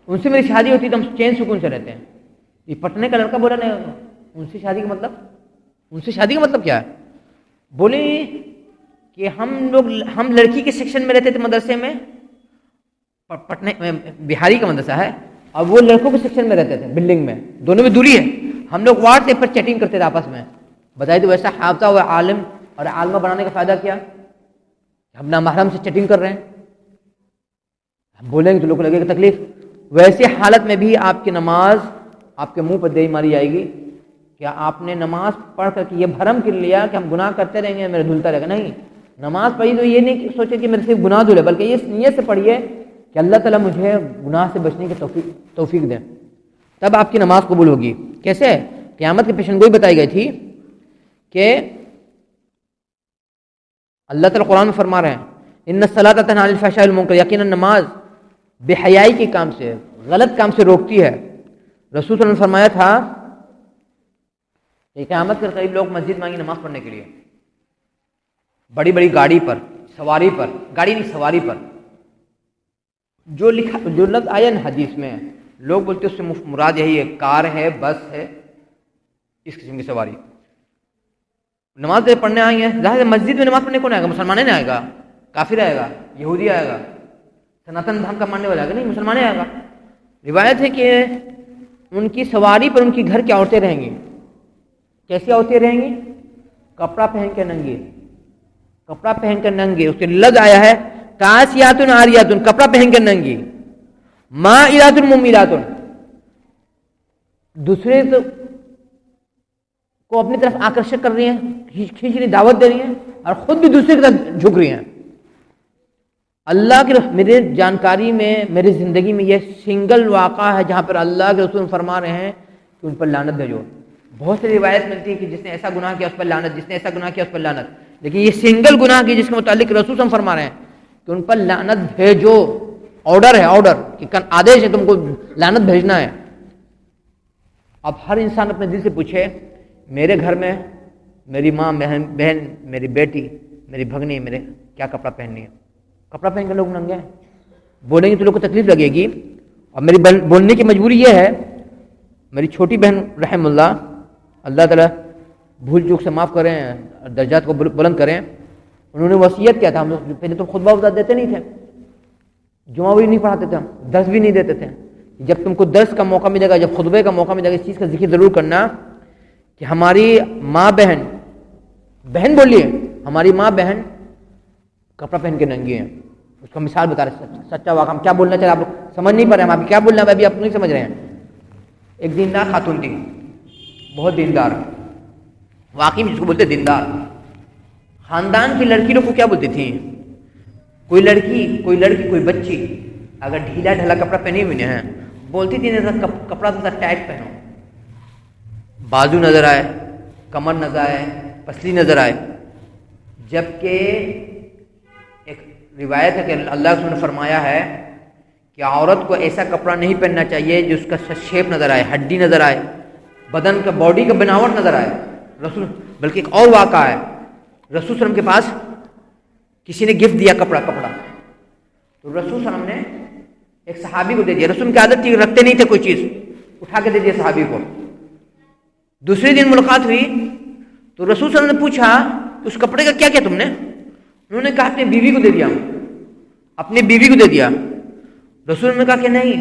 ان سے میری شادی ہوتی تو ہم چین سکون سے رہتے ہیں. یہ پٹنے کا لڑکا بولا نہیں، ان سے شادی کا مطلب کیا ہے؟ بولے کہ ہم لڑکی کے سیکشن میں رہتے تھے مدرسے میں، پٹنے میں بہاری کا مدرسہ ہے، اور وہ لڑکوں کے سیکشن میں رہتے تھے بلڈنگ میں، دونوں میں دوری ہے. ہم لوگ واٹس ایپ پر چیٹنگ کرتے تھے آپس میں. بتائیے تو ویسا حافظہ ہوا عالم اور عالمہ بنانے کا فائدہ کیا؟ ہم نامحرم سے چیٹنگ کر رہے ہیں. ہم بولیں گے تو لوگوں کو لگے گا تکلیف. ویسے حالت میں بھی آپ کی نماز آپ کے منہ پر دے ماری جائے گی. کیا آپ نے نماز پڑھ کر کے یہ بھرم کر لیا کہ ہم گناہ کرتے رہیں گے، میرا دھلتا رہے گا؟ نہیں. نماز پڑھی تو یہ نہیں سوچے کہ میرے صرف گناہ دھلے، بلکہ اس نیت سے پڑھیے کہ اللہ تعالیٰ مجھے گناہ سے بچنے کی توفیق دیں. تب آپ کی نماز قبول ہوگی. کیسے؟ قیامت کی پیشن گوئی بتائی گئی تھی کہ اللہ تعالیٰ قرآن میں فرما رہے ہیں ان الصلاۃ تنہی عن الفحشاء والمنکر، یقیناً نماز بے حیائی کے کام سے، غلط کام سے روکتی ہے. رسول صلی اللہ علیہ وسلم نے فرمایا تھا کہ قیامت کے قریب لوگ مسجد میں آئیں گے نماز پڑھنے کے لیے، بڑی بڑی گاڑی پر، سواری پر، گاڑی نہیں سواری پر. جو لفظ آیا نا حدیث میں، لوگ بولتے اس سے مراد یہی ہے، کار ہے، بس ہے، اس قسم کی سواری. نماز پڑھنے آئیں گے، ظاہر ہے مسجد میں نماز پڑھنے کون آئے گا؟ مسلمان نہیں آئے گا، کافر آئے گا، یہودی آئے گا، سناتن دھرم کا ماننے والا آئے گا؟ نہیں، مسلمان آئے گا. روایت ہے کہ ان کی سواری پر ان کی گھر کی عورتیں رہیں گی. کیسی عورتیں رہیں گی؟ کپڑا پہن کے ننگی، کپڑا پہن کر ننگی. اس کے لفظ آیا ہے کاسیات عاریات، کپڑا پہن کر ننگی، مائلات ممیلات، دوسرے کو اپنی طرف آکرشت کر رہی ہیں، کھینچ رہی، دعوت دے رہی ہیں، اور خود بھی دوسرے کی طرف جھک رہی ہیں. اللہ کی میرے جانکاری میں، میری زندگی میں یہ سنگل واقعہ ہے جہاں پر اللہ کے رسول فرما رہے ہیں کہ ان پر لعنت بھیجو. بہت سی روایت ملتی ہے کہ جس نے ایسا گناہ کیا اس پر لعنت، جس نے ایسا گناہ کیا اس پر لعنت، لیکن یہ سنگل گناہ کی جس کے متعلق رسول ہم فرما رہے ہیں کہ ان پر لعنت بھیجو. آرڈر ہے، آرڈر، کہ آدیش ہے تم کو لعنت بھیجنا ہے. اب ہر انسان اپنے دل سے پوچھے، میرے گھر میں میری ماں، بہن، میری بیٹی، میری بھگنی، میرے کیا کپڑا پہننی ہے؟ کپڑا پہن کے لوگ ننگے ہیں، بولیں گے تو لوگ کو تکلیف لگے گی. اور میری بولنے کی مجبوری یہ ہے، میری چھوٹی بہن رحم اللہ تعالیٰ بھول چوک سے معاف کریں اور درجات کو بلند کریں، انہوں نے وصیت کیا تھا. ہم لوگ پہلے تو خطبہ وطبہ دیتے نہیں تھے، جمعہ بھی نہیں پڑھاتے تھے، ہم درس بھی نہیں دیتے تھے. جب تم کو درس کا موقع ملے گا، جب خطبے کا موقع ملے گا، اس چیز کا ذکر ضرور کرنا کہ ہماری ماں بہن بولیے، ہماری ماں بہن کپڑا پہن کے ننگی ہیں. اس کا مثال بتا رہے، سچا واقعہ. ہم کیا بولنا چاہ رہے ہیں آپ لوگ سمجھ نہیں پا رہے ہیں، ہم ابھی کیا بولنا ہے ابھی آپ نہیں سمجھ رہے ہیں. ایک دیندار خاتون تھی، بہت دیندار، واقعی جس کو بولتے دیندار. خاندان کی لڑکی لوگ کو کیا بولتی تھی؟ کوئی لڑکی کوئی بچی اگر ڈھیلا ڈھلا کپڑا پہنے ہوئے ہیں، بولتی تھی کپڑا تو ٹائٹ پہنو، بازو نظر آئے، کمر نظر آئے، پسلی نظر آئے. جبکہ ایک روایت ہے کہ اللہ نے فرمایا ہے کہ عورت کو ایسا کپڑا نہیں پہننا چاہیے جو اس کا شیپ نظر آئے، ہڈی نظر آئے، بدن کا باڈی کا بناوٹ نظر آئے. رسول بلکہ ایک اور واقعہ ہے، رسول صلی اللہ علیہ وسلم کے پاس کسی نے گفٹ دیا کپڑا، تو رسول صلی اللہ علیہ وسلم نے ایک صحابی کو دے دیا. رسول کی عادت تھی، رکھتے نہیں تھے کوئی چیز، اٹھا کے دے دیا صحابی کو. دوسرے دن ملاقات ہوئی تو رسول صلی اللہ علیہ وسلم نے پوچھا اس کپڑے کا کیا کیا تم نے؟ انہوں نے کہا اپنی بیوی کو دے دیا، اپنی بیوی کو دے دیا. رسول نے کہا کہ نہیں،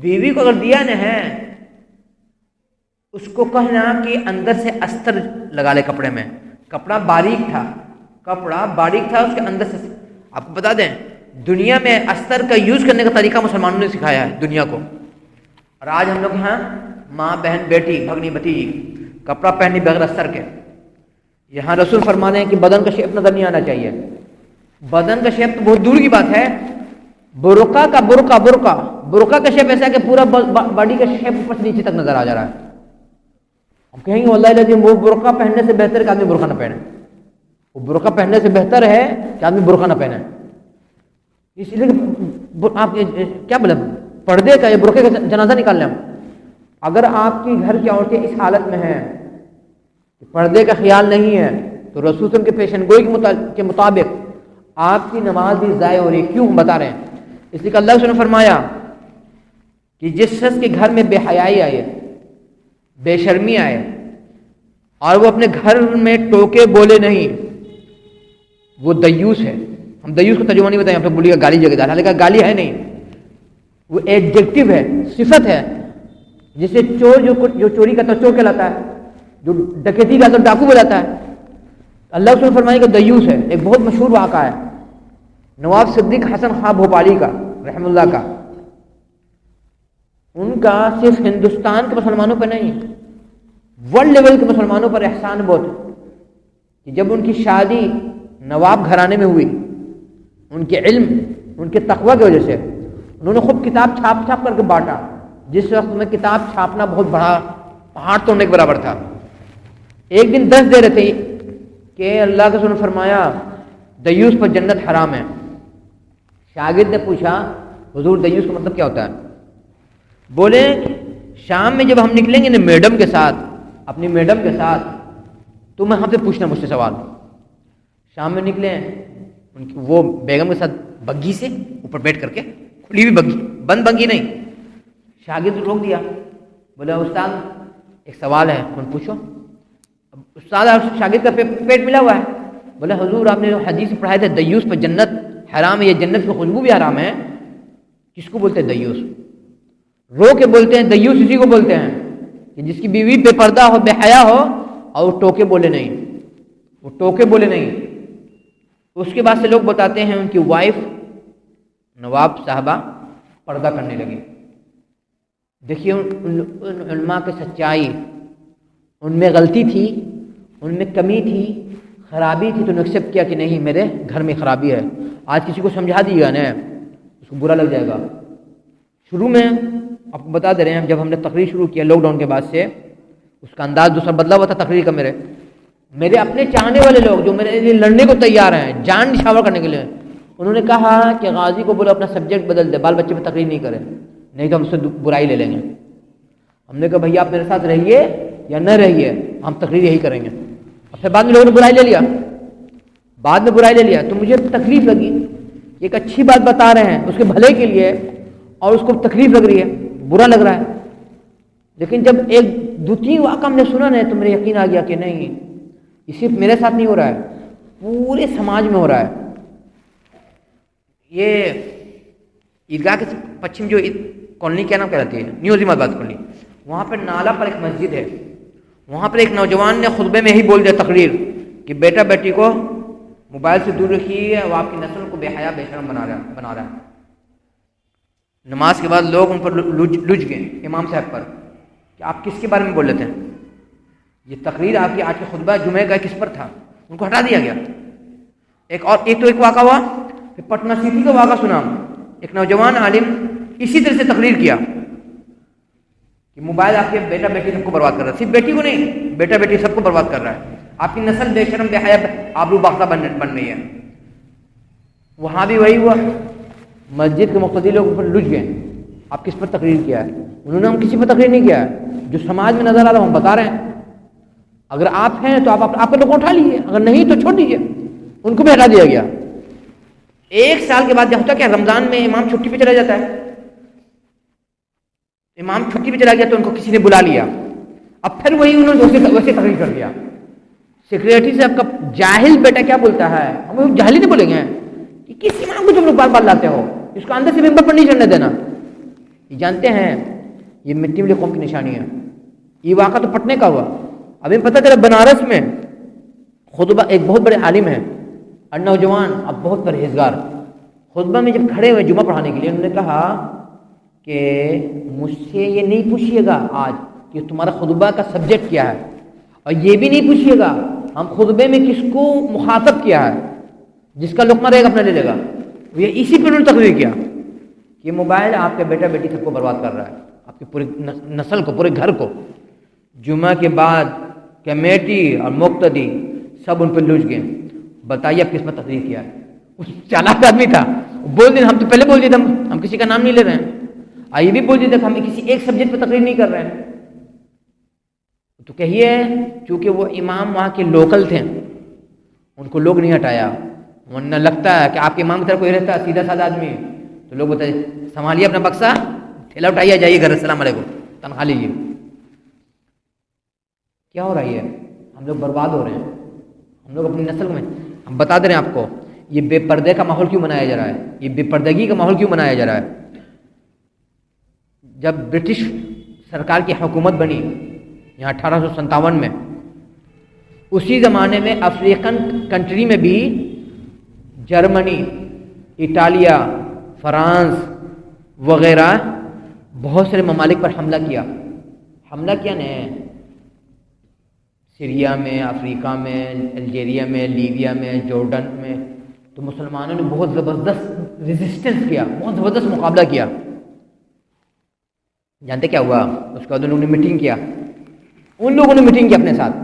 بیوی کو اگر دیا نہ ہے اس کو کہنا کہ اندر سے استر لگا لے کپڑے میں. کپڑا باریک تھا، اس کے اندر سے. آپ کو بتا دیں دنیا میں استر کا یوز کرنے کا طریقہ مسلمانوں نے سکھایا ہے دنیا کو. اور آج ہم لوگ یہاں ماں، بہن، بیٹی، بھگنی، بھتیجی کپڑا پہنی بغیر استر کے. یہاں رسول فرمانے ہیں کہ بدن کا شیپ نظر نہیں آنا چاہیے. بدن کا شیپ تو بہت دور کی بات ہے. برقع کا برقع کا شیپ ایسا ہے کہ پورا باڈی کا شیپ اوپر سے نیچے تک نظر آ جا رہا ہے. ہم کہیں گے واللہ العظیم وہ برقع پہننے سے بہتر ہے کہ آدمی برقع نہ پہنے. وہ برقع پہننے سے بہتر ہے کہ آدمی برقع نہ پہنے. اس لیے آپ کیا بولے پردے کا یا برقعے کا جنازہ نکال لیں ہم. اگر آپ کی گھر کی عورتیں اس حالت میں ہیں کہ پردے کا خیال نہیں ہے تو رسول صلی اللہ علیہ وسلم کے پیشن گوئی کے مطابق آپ کی نماز بھی ضائع ہو رہی ہے. کیوں ہم بتا رہے ہیں؟ اس لیے کہ اللہ نے فرمایا کہ جس شخص کے گھر میں بے حیائی آئے, بے شرمی آئے, اور وہ اپنے گھر میں ٹوکے بولے نہیں, وہ دیوس ہے. ہم دیوس کو ترجمہ نہیں بتائیں, آپ بولیے گا گالی جگہ دار, حالانکہ گالی ہے نہیں, وہ ایڈجیکٹو ہے, صفت ہے. جسے چور جو چوری کرتا ہے چور کہلاتا ہے, جو ڈکیتی کرتا ہے ڈاکو بلاتا ہے. اللہ رسول فرمائے کہ دیوس ہے. ایک بہت مشہور واقعہ ہے نواب صدیق حسن خان بھوپالی کا رحم اللہ کا. ان کا صرف ہندوستان کے مسلمانوں پر نہیں, ورلڈ لیول کے مسلمانوں پر احسان بہت ہے کہ جب ان کی شادی نواب گھرانے میں ہوئی, ان کے علم, ان کے تقوی کی وجہ سے انہوں نے خود کتاب چھاپ کر کے بانٹا. جس وقت میں کتاب چھاپنا بہت بڑا پہاڑ توڑنے کے برابر تھا. ایک دن 10 دے رہے تھے کہ اللہ کے رسول نے فرمایا دیوس پر جنت حرام ہے. شاگرد نے پوچھا حضور دیوس کا مطلب کیا ہوتا ہے؟ بولے شام میں جب ہم نکلیں گے نا میڈم کے ساتھ, اپنی میڈم کے ساتھ, تو میں ہم سے پوچھنا مجھ سے سوال. شام میں نکلے وہ بیگم کے ساتھ بگھی سے اوپر بیٹھ کر کے, کھلی ہوئی بگھی, بند بگھی نہیں. شاگرد روک دیا, بولا استاد ایک سوال ہے, کون پوچھو. استاد شاگرد کا پیٹ ملا ہوا ہے. بولا حضور آپ نے جو حدیث پڑھائے تھے دیوس پر جنت حرام ہے, یہ جنت کی خوشبو بھی حرام ہے. کس کو بولتے ہیں دیوس؟ رو کے بولتے ہیں دیوس اسی کو بولتے ہیں کہ جس کی بیوی بے پردہ ہو, بے حیا ہو, اور وہ ٹوکے بولے نہیں, وہ ٹوکے بولے نہیں. اس کے بعد سے لوگ بتاتے ہیں ان کی وائف نواب صاحبہ پردہ کرنے لگی. دیکھیے ان علماء کی سچائی, ان میں غلطی تھی, ان میں کمی تھی, خرابی تھی, تو نے ایکسیپٹ کیا کہ نہیں میرے گھر میں خرابی ہے. آج کسی کو سمجھا دیے گا نا اس کو برا لگ جائے گا. شروع میں آپ کو بتا دے رہے ہیں, جب ہم نے تقریر شروع کیا لاک ڈاؤن کے بعد سے, اس کا انداز دوسرا بدلا ہوا تھا تقریر کا. میرے اپنے چاہنے والے لوگ جو میرے لیے لڑنے کو تیار ہیں, جان نشاور کرنے کے لیے, انہوں نے کہا کہ غازی کو بولو اپنا سبجیکٹ بدل دے, بال بچے پہ تقریر نہیں کرے, نہیں تو ہم سے برائی لے لیں گے. ہم نے کہا بھیا آپ میرے ساتھ رہیے یا نہ رہیے, ہم تقریر یہی کریں گے. اور پھر بعد میں لوگوں نے برائی لے لیا, تو مجھے تکلیف لگی. ایک اچھی بات بتا رہے ہیں اس کے بھلے کے لیے, اور اس کو تکلیف لگ رہی ہے, برا لگ رہا ہے. لیکن جب ایک 2-3 واقعہ ہم نے سنا نا, تو میرے یقین آ گیا کہ نہیں, یہ صرف میرے ساتھ نہیں ہو رہا ہے, پورے سماج میں ہو رہا ہے. یہ عیدگاہ کے پچھم جو کالونی کیا نام کہلاتی ہے, نیو عظیم آباد کالونی, وہاں پہ نالا پر ایک مسجد ہے. وہاں پر ایک نوجوان نے خطبے میں ہی بول دیا تقریر کہ بیٹا بیٹی کو موبائل سے دور رکھیے, وہ آپ کی نسل کو بے حیا بے شرم بنا رہا ہے. نماز کے بعد لوگ ان پر لج گئے امام صاحب پر کہ آپ کس کے بارے میں بول لیتے ہیں, یہ تقریر آپ کی آج کے خطبہ جمعہ کا کس پر تھا. ان کو ہٹا دیا گیا. ایک واقعہ ہوا, پھر پٹنہ سٹی کا واقعہ سنا. ایک نوجوان عالم اسی طرح سے تقریر کیا کہ موبائل آپ کے بیٹا بیٹی سب کو برباد کر رہا ہے. صرف بیٹی کو نہیں, بیٹا بیٹی سب کو برباد کر رہا ہے. آپ کی نسل بے شرم بے حیا آبرو باختہ بن رہی ہے. وہاں بھی وہی ہوا, مسجد کے مقتدی لوگ پر لج گئے, آپ کس پر تقریر کیا ہے. انہوں نے ہم کسی پر تقریر نہیں کیا ہے, جو سماج میں نظر آ رہا ہے ہم بتا رہے ہیں. اگر آپ ہیں تو آپ کا لوگ اٹھا لیجیے, اگر نہیں تو چھوڑ دیجیے. ان کو بھی ہٹا دیا گیا. 1 سال کے بعد کیا ہوتا ہے کہ رمضان میں امام چھٹی پہ چلا جاتا ہے. امام چھٹی پہ چلا گیا تو ان کو کسی نے بلا لیا. اب پھر وہی انہوں نے ویسے تقریر کر دیا. سیکریٹری سے آپ کا جاہل بیٹا کیا بولتا ہے, ہم جاہل ہی نہیں بولیں گے کہ کس امام کو تم لوگ بار بار لاتے ہو, اس کو اندر سے ممبر پر نہیں چڑھنے دینا. یہ جانتے ہیں یہ مٹی والی قوم کی نشانی ہے. یہ واقعہ تو پٹنے کا ہوا. ابھی پتہ چلا بنارس میں خطبہ, ایک بہت بڑے عالم ہیں اور نوجوان, اب بہت پرہیزگار, خطبہ میں جب کھڑے ہوئے جمعہ پڑھانے کے لیے, انہوں نے کہا کہ مجھ سے یہ نہیں پوچھیے گا آج کہ تمہارا خطبہ کا سبجیکٹ کیا ہے, اور یہ بھی نہیں پوچھیے گا ہم خطبے میں کس کو مخاطب کیا ہے، جس کا لقمہ رہے گا اپنا لے لے گا. یہ اسی پر انہوں نے تقریر کیا کہ موبائل آپ کے بیٹا بیٹی سب کو برباد کر رہا ہے، آپ کی پوری نسل کو، پورے گھر کو. جمعہ کے بعد کمیٹی اور مقتدی سب ان پہ لوٹ گئے. بتائیے اب کس میں تقریر کیا ہے. اس چالاک آدمی تھا، بول دیں ہم تو پہلے بول دیے تھے ہم کسی کا نام نہیں لے رہے ہیں. یہ بھی بول دیتے کہ ہم کسی ایک سبجیکٹ پہ تقریر نہیں کر رہے ہیں. تو کہیے چونکہ وہ امام وہاں کے لوکل تھے ان کو لوگ نہیں ہٹایا، ورنہ لگتا ہے کہ آپ کے امام کی طرف کوئی رہتا ہے سیدھا سادہ آدمی تو لوگ بتائیں سنبھالیے اپنا بکسا، تھیلا اٹھائیے جائیے گھر، السلام علیکم تنخواہ لیجیے. کیا ہو رہا ہے؟ ہم لوگ برباد ہو رہے ہیں. ہم لوگ اپنی نسل میں ہم بتا دے رہے ہیں آپ کو یہ بے پردے کا ماحول کیوں بنایا جا رہا ہے، یہ بے پردگی کا ماحول کیوں بنایا جا رہا ہے. جب برٹش سرکار کی حکومت بنی یہاں 1857 میں، اسی زمانے میں افریقن کنٹری میں بھی جرمنی، اٹالیا، فرانس وغیرہ بہت سارے ممالک پر حملہ کیا نے، سیریا میں، افریقہ میں، الجیریا میں، لیبیا میں، جورڈن میں. تو مسلمانوں نے بہت زبردست ریزسٹنس کیا، بہت زبردست مقابلہ کیا. جانتے کیا ہوا؟ اس کے بعد ان لوگوں نے میٹنگ کی اپنے ساتھ،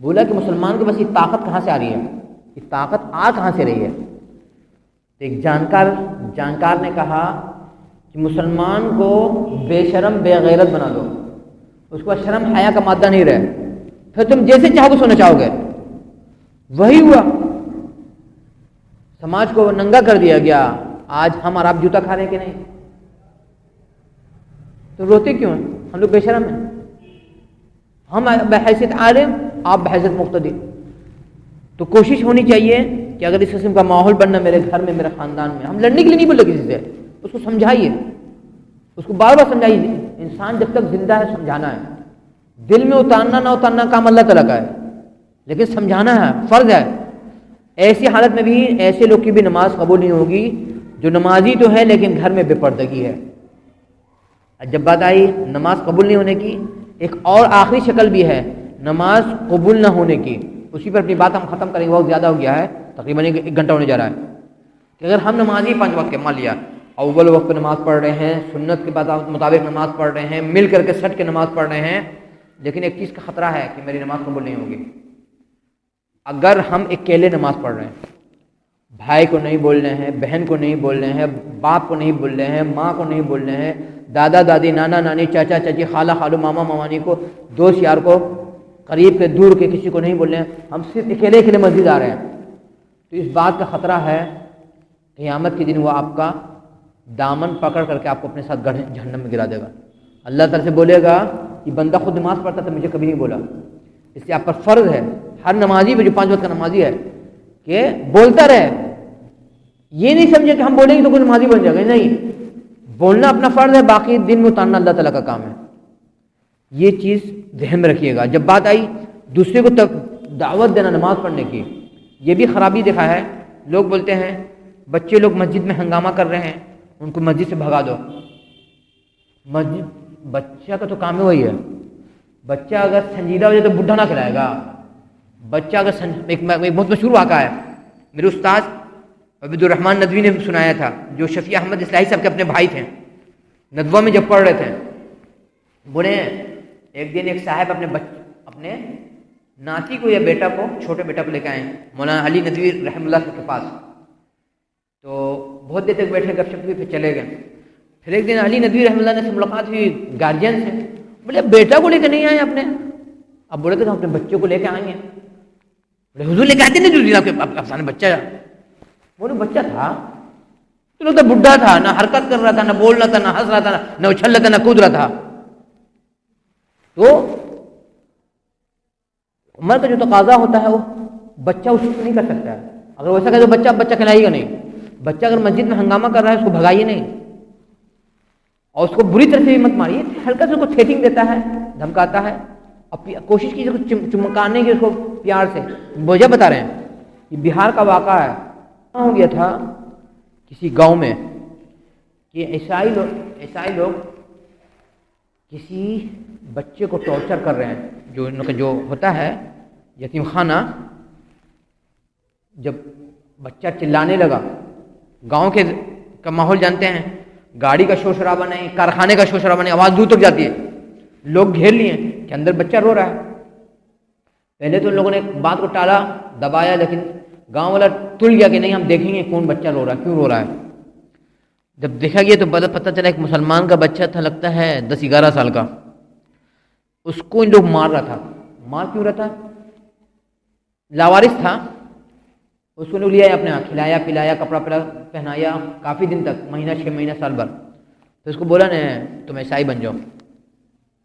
بولا کہ مسلمان کے پاس یہ طاقت کہاں سے آ رہی ہے، یہ طاقت آ کہاں سے رہی ہے. تو ایک جانکار نے کہا کہ مسلمان کو بے شرم بے غیرت بنا دو، اس کو شرم حیا کا مادہ نہیں رہے، پھر تم جیسے چاہو سونا چاہو گے. وہی ہوا، سماج کو ننگا کر دیا گیا. آج ہم اور آپ جوتا کھا رہے ہیں کہ نہیں؟ تو روتے کیوں ہیں؟ ہم لوگ بے شرم ہیں. ہم بحیثیت عالم، آپ بحیثیت مقتدی. تو کوشش ہونی چاہیے کہ اگر اس قسم کا ماحول بننا میرے گھر میں، میرے خاندان میں، ہم لڑنے کے لیے نہیں بول رہے کسی سے، اس کو سمجھائیے، اس کو بار بار سمجھائیے. انسان جب تک زندہ ہے سمجھانا ہے، دل میں اتارنا نہ اتارنا کام اللہ تعالیٰ کا ہے، لیکن سمجھانا ہے، فرض ہے. ایسی حالت میں بھی ایسے لوگ کی بھی نماز قبول نہیں ہوگی جو نمازی تو ہے لیکن گھر میں بے پردگی ہے. جب بات آئی نماز قبول نہیں ہونے کی، ایک اور آخری شکل بھی ہے نماز قبول نہ ہونے کی. اسی پر اپنی بات ہم ختم کریں گے، وقت زیادہ ہو گیا ہے، تقریباً 1 گھنٹہ ہونے جا رہا ہے. کہ اگر ہم نمازی 5 وقت کے مان لیا اول وقت پہ نماز پڑھ رہے ہیں، سنت کے مطابق نماز پڑھ رہے ہیں، مل کر کے سٹ کے نماز پڑھ رہے ہیں، لیکن ایک چیز کا خطرہ ہے کہ میری نماز قبول نہیں ہوگی. اگر ہم اکیلے نماز پڑھ رہے ہیں، بھائی کو نہیں بول رہے ہیں، بہن کو نہیں بول رہے ہیں، باپ کو نہیں بول رہے ہیں، ماں کو نہیں بول رہے ہیں، دادا دادی، نانا نانی، چاچا چاچی، خالہ خالو، ماما مامانی کو، دوست یار کو، قریب کے دور کے کسی کو نہیں بول رہے ہیں، ہم صرف اکیلے مسجد آ رہے ہیں. تو اس بات کا خطرہ ہے قیامت کے دن وہ آپ کا دامن پکڑ کر کے آپ کو اپنے ساتھ جہنم میں گرا دے گا. اللہ تعالیٰ سے بولے گا کہ بندہ خود نماز پڑھتا تھا، مجھے کبھی نہیں بولا. اس لیے آپ پر فرض ہے، ہر نمازی پہ جو 5 وقت کا نمازی ہے، کہ بولتا رہے. یہ نہیں سمجھے کہ ہم بولیں گے تو کوئی نمازی بن جائے گا، نہیں، بولنا اپنا فرض ہے، باقی دن میں اتارنا اللہ تعالیٰ کا کام ہے. یہ چیز ذہن میں رکھیے گا. جب بات آئی دوسرے کو دعوت دینا نماز پڑھنے کی، یہ بھی خرابی دکھا ہے. لوگ بولتے ہیں بچے لوگ مسجد میں ہنگامہ کر رہے ہیں، ان کو مسجد سے بھگا دو. بچہ کا تو کام ہے وہی ہے. بچہ اگر سنجیدہ ہو جائے تو بڈھا نہ کھلائے گا. بچہ اگر ایک بہت مشہور واقعہ ہے، میرے استاد عبد الرحمن ندوی نے سنایا تھا، جو شفیع احمد اصلاحی صاحب کے اپنے بھائی تھے. ندوہ میں جب پڑھ رہے تھے، بولے ایک دن ایک صاحب اپنے ناتی کو یا بیٹا کو، چھوٹے بیٹا کو لے کے آئے مولانا علی ندوی رحمہ اللہ کے پاس. تو بہت دیر تک بیٹھے، گپ شپ ہوئی، پھر چلے گئے. پھر ایک دن علی ندوی رحمہ اللہ سے ملاقات ہوئی گارجین سے. بولے بیٹا کو لے کے نہیں آئے اپنے؟ اب بولے کہ ہم اپنے بچوں کو لے کے آئیں گے. بولے حضور لے کے آتے نہیں، آپ کے افسانے بچہ. بولے بچہ تھا تو لوگ تو بڈھا تھا، نہ حرکت کر رہا تھا، نہ بول رہا تھا، نہ ہنس رہا تھا، نہ اچھل رہا تھا، نہ کود رہا تھا. تو عمر کا جو تقاضا ہوتا ہے وہ بچہ اس کو نہیں کر سکتا ہے. اگر ویسا کہ تو بچہ کھلائے گا نہیں. بچہ اگر مسجد میں ہنگامہ کر رہا ہے، اس کو بھگائیے نہیں، اور اس کو بری طرح سے بھی مت ماریے. ہلکا سے اس کو تھیٹنگ دیتا ہے، دھمکاتا ہے، اور کوشش کیجیے اس کو چمکانے کی، اس کو پیار سے. وجہ بتا رہے ہیں، یہ بہار کا واقعہ ہے. ہو گیا تھا کسی گاؤں میں کہ عیسائی لوگ کسی بچے کو ٹارچر کر رہے ہیں، جو ان کا جو ہوتا ہے یتیم خانہ، جب بچہ چلانے لگا، گاؤں کے کا ماحول جانتے ہیں، گاڑی کا شور شرابہ نہیں، کارخانے کا شور شرابہ نہیں، آواز دور تک جاتی ہے، لوگ گھیر لیے کہ اندر بچہ رو رہا ہے۔ پہلے تو لوگوں نے بات کو ٹالا، دبایا، لیکن گاؤں والا تل گیا کہ نہیں، ہم دیکھیں گے کون بچہ رو رہا ہے، کیوں رو رہا ہے۔ جب دیکھا گیا تو پتہ چلا ایک مسلمان کا بچہ تھا، لگتا ہے 10-11 سال کا، اس کو ان لوگ مار رہا تھا۔ مار کیوں رہا تھا؟ لاوارث تھا، اس کو لوگ لیا اپنے ہاتھ، کھلایا پلایا، کپڑا پہنایا کافی دن تک، مہینہ 6 مہینہ سال بھر۔ تو اس کو بولا نا تم عیسائی بن جاؤ،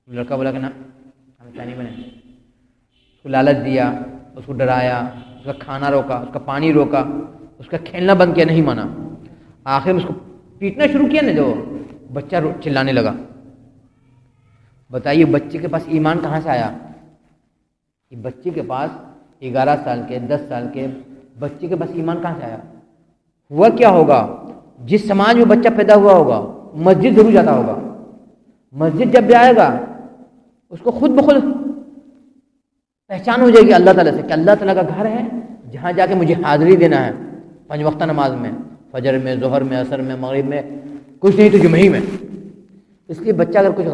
لڑکا بولا کہ نا ہم عیسائی نہیں بنے۔ اس کو لالچ دیا، اس کو ڈرایا، اس کا کھانا روکا، اس کا پانی روکا، اس کا کھیلنا بند کیا، نہیں مانا۔ آخر میں اس کو پیٹنا شروع کیا نا، جو بچہ چلانے لگا۔ بتائیے بچے کے پاس ایمان کہاں سے آیا؟ کہ بچے کے پاس 11 سال کے 10 سال کے بچے کے پاس ایمان کہاں سے آیا؟ ہوا کیا ہوگا؟ جس سماج میں بچہ پیدا ہوا ہوگا مسجد ضرور جاتا ہوگا، مسجد جب بھی آئے گا اس کو خود بخود پہچان ہو جائے گی اللہ تعالیٰ سے کہ اللہ تعالیٰ کا گھر ہے جہاں جا کے مجھے حاضری دینا ہے 5 وقتہ نماز میں، فجر میں، ظہر میں، عصر میں، مغرب میں، کچھ نہیں تو جمعہ میں۔ اس لیے بچہ اگر کچھ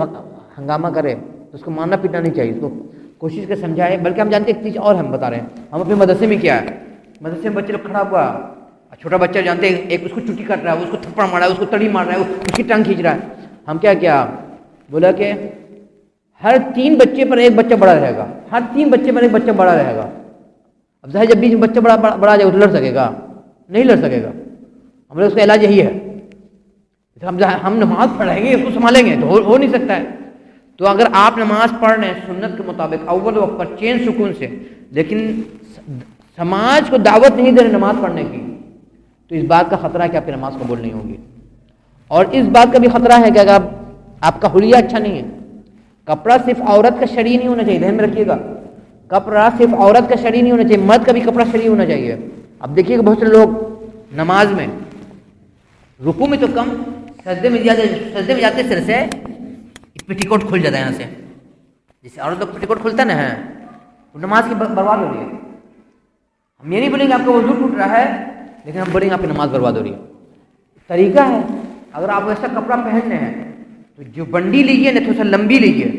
ہنگامہ کرے تو اس کو مارنا پیٹنا نہیں چاہیے، اس کو کوشش کر سمجھائے۔ بلکہ ہم جانتے ہیں ایک چیز اور ہم بتا رہے ہیں، ہم اپنے مدرسے میں کیا ہے، مدرسے میں بچے لوگ کھڑا ہوا، چھوٹا بچہ جانتے ہیں ایک اس کو چٹی کٹ رہا ہے، اس کو تھپڑ مار رہا ہے، اس کو تڑی مار رہا ہے، اس کی ٹانگ کھینچ رہا ہے۔ ہم کیا بولا کہ ہر 3 بچے پر ایک بچہ بڑا رہے گا، ہر 3 بچے پر ایک بچہ بڑا رہے گا۔ اب ظاہر جب بیچ میں بچہ بڑا جائے تو لڑ سکے گا؟ نہیں لڑ سکے گا۔ ہمارا اس کا علاج یہی ہے، ہم نماز پڑھیں گے، اس کو سنبھالیں گے تو ہو نہیں سکتا ہے۔ تو اگر آپ نماز پڑھ رہے ہیں سنت کے مطابق اول وقت پر چین سکون سے، لیکن سماج کو دعوت نہیں دے رہے نماز پڑھنے کی، تو اس بات کا خطرہ ہے کہ آپ کی نماز قبول نہیں ہوگی۔ اور اس بات کا بھی خطرہ ہے کہ اگر آپ کا حلیہ اچھا نہیں ہے، کپڑا صرف عورت کا شرعی نہیں ہونا چاہیے، ذہن میں رکھیے گا، کپڑا صرف عورت کا شرعی نہیں ہونا چاہیے، مرد کا بھی کپڑا شرعی ہونا چاہیے۔ اب دیکھیے کہ بہت سے لوگ نماز میں رکوع میں تو کم، سجدے میں جاتے سر سے پٹیکوٹ کھل جاتا ہے یہاں سے، جسے عورت کا پٹیکوٹ کھلتا نا ہے، وہ نماز کی برباد ہو رہی ہے۔ ہم یہ نہیں بولیں گے آپ کا وضو ٹوٹ رہا ہے، لیکن ہم بولیں گے آپ کی نماز برباد ہو رہی ہے۔ طریقہ ہے، اگر آپ ایسا کپڑا پہننے ہیں تو جو بنڈی لیجیے نا تھوڑا سا لمبی لیجیے،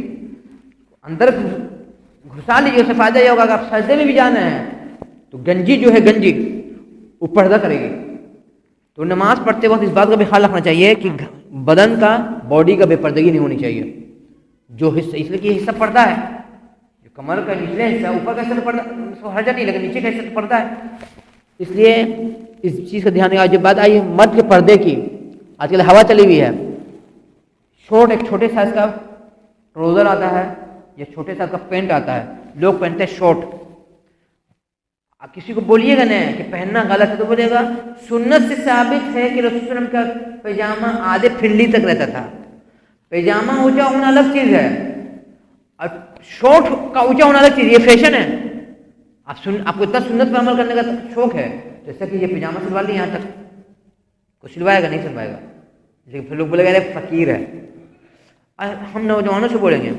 اندر گھسا لیجیے، اس سے فائدہ یہ ہوگا کہ آپ سجدے میں بھی جانا ہے تو گنجی جو ہے گنجی وہ پردہ کرے گی۔ تو نماز پڑھتے وقت اس بات کا بھی خیال رکھنا چاہیے کہ بدن کا، باڈی کا بے پردگی نہیں ہونی چاہیے۔ جو حصہ، اس لیے کہ یہ حصہ پردہ ہے، جو کمر کا نچلے حصہ، اوپر کا حصہ تو پردہ، اس کو حرج نہیں، لیکن نیچے کا حصہ تو پردہ ہے۔ اس لیے اس چیز کا دھیان رکھا۔ جب بات آئی مرد کے پردے کی، آج کل ہوا چلی ہوئی ہے، شورٹ ایک چھوٹے سائز کا ٹراؤزر آتا ہے یا چھوٹے سائز کا پینٹ آتا ہے، لوگ پہنتے ہیں شورٹ۔ آپ کسی کو بولیے گا نا کہ پہننا غلط ہے تو بولے گا سنت سے ثابت ہے کہ رسول صلی اللہ علیہ وسلم کا پیجامہ آدھے پھنڈی تک رہتا تھا۔ پیجامہ اونچا ہونا الگ چیز ہے اور شورٹ کا اونچا ہونا الگ چیز، یہ فیشن ہے۔ آپ کو اتنا سنت پر عمل کرنے کا شوق ہے، جیسا کہ یہ پیجامہ سلوا لیں یہاں تک، کوئی سلوائے گا نہیں سلوائے گا، لیکن پھر لوگ بولے گا فقیر ہے۔ ہم نوجوانوں سے بولیں گے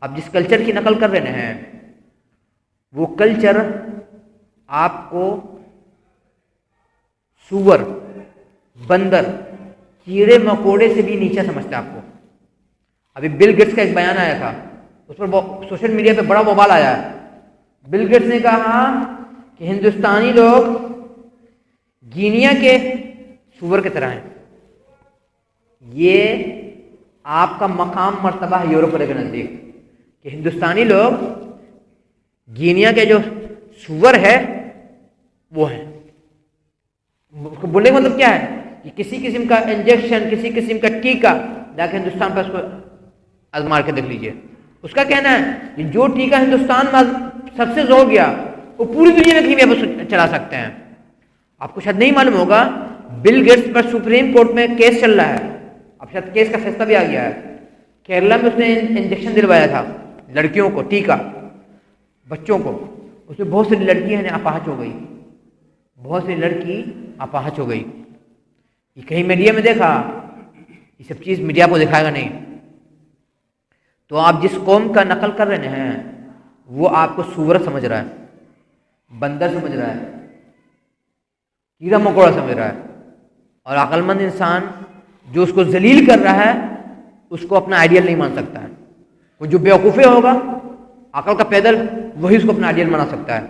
آپ جس کلچر کی نقل کر رہے ہیں وہ کلچر آپ کو سور، بندر، کیڑے مکوڑے سے بھی نیچا سمجھتا ہے آپ کو۔ ابھی بل گیٹس کا ایک بیان آیا تھا، اس پر سوشل میڈیا پہ بڑا بوال آیا ہے۔ بل گیٹس نے کہا کہ ہندوستانی لوگ گینیا کے سور کی طرح ہیں۔ یہ آپ کا مقام مرتبہ ہے یورپ والے کے نزدیک کہ ہندوستانی لوگ گینیا کے جو سور ہے وہ ہیں۔ اس کو بولنے کا مطلب کیا ہے کہ کسی قسم کا انجیکشن، کسی قسم کا ٹیکہ جا کے ہندوستان پہ اس کو آزما کے دیکھ لیجئے۔ اس کا کہنا ہے کہ جو ٹیکہ ہندوستان میں سکسیس ہو گیا وہ پوری دنیا میں کہیں بھی چلا سکتے ہیں۔ آپ کو شاید نہیں معلوم ہوگا بل گیٹس پر سپریم کورٹ میں کیس چل رہا ہے، اب شاید کیس کا فیصلہ بھی آ گیا ہے۔ کیرلا میں اس نے انجیکشن دلوایا تھا لڑکیوں کو، ٹیکہ بچوں کو، اس میں بہت سی لڑکیاں اپاہج ہو گئی، بہت سی لڑکی اپاہج ہو گئی۔ یہ کہیں میڈیا میں دیکھا، یہ سب چیز میڈیا کو دکھائے گا نہیں۔ تو آپ جس قوم کا نقل کر رہے ہیں وہ آپ کو سور سمجھ رہا ہے، بندر سمجھ رہا ہے، کیڑا مکوڑا سمجھ رہا ہے، اور عقل مند انسان جو اس کو ذلیل کر رہا ہے اس کو اپنا آئیڈیل نہیں مان سکتا ہے۔ وہ جو بیوقوفے ہوگا عقل کا پیدل، وہی اس کو اپنا آئیڈیل بنا سکتا ہے۔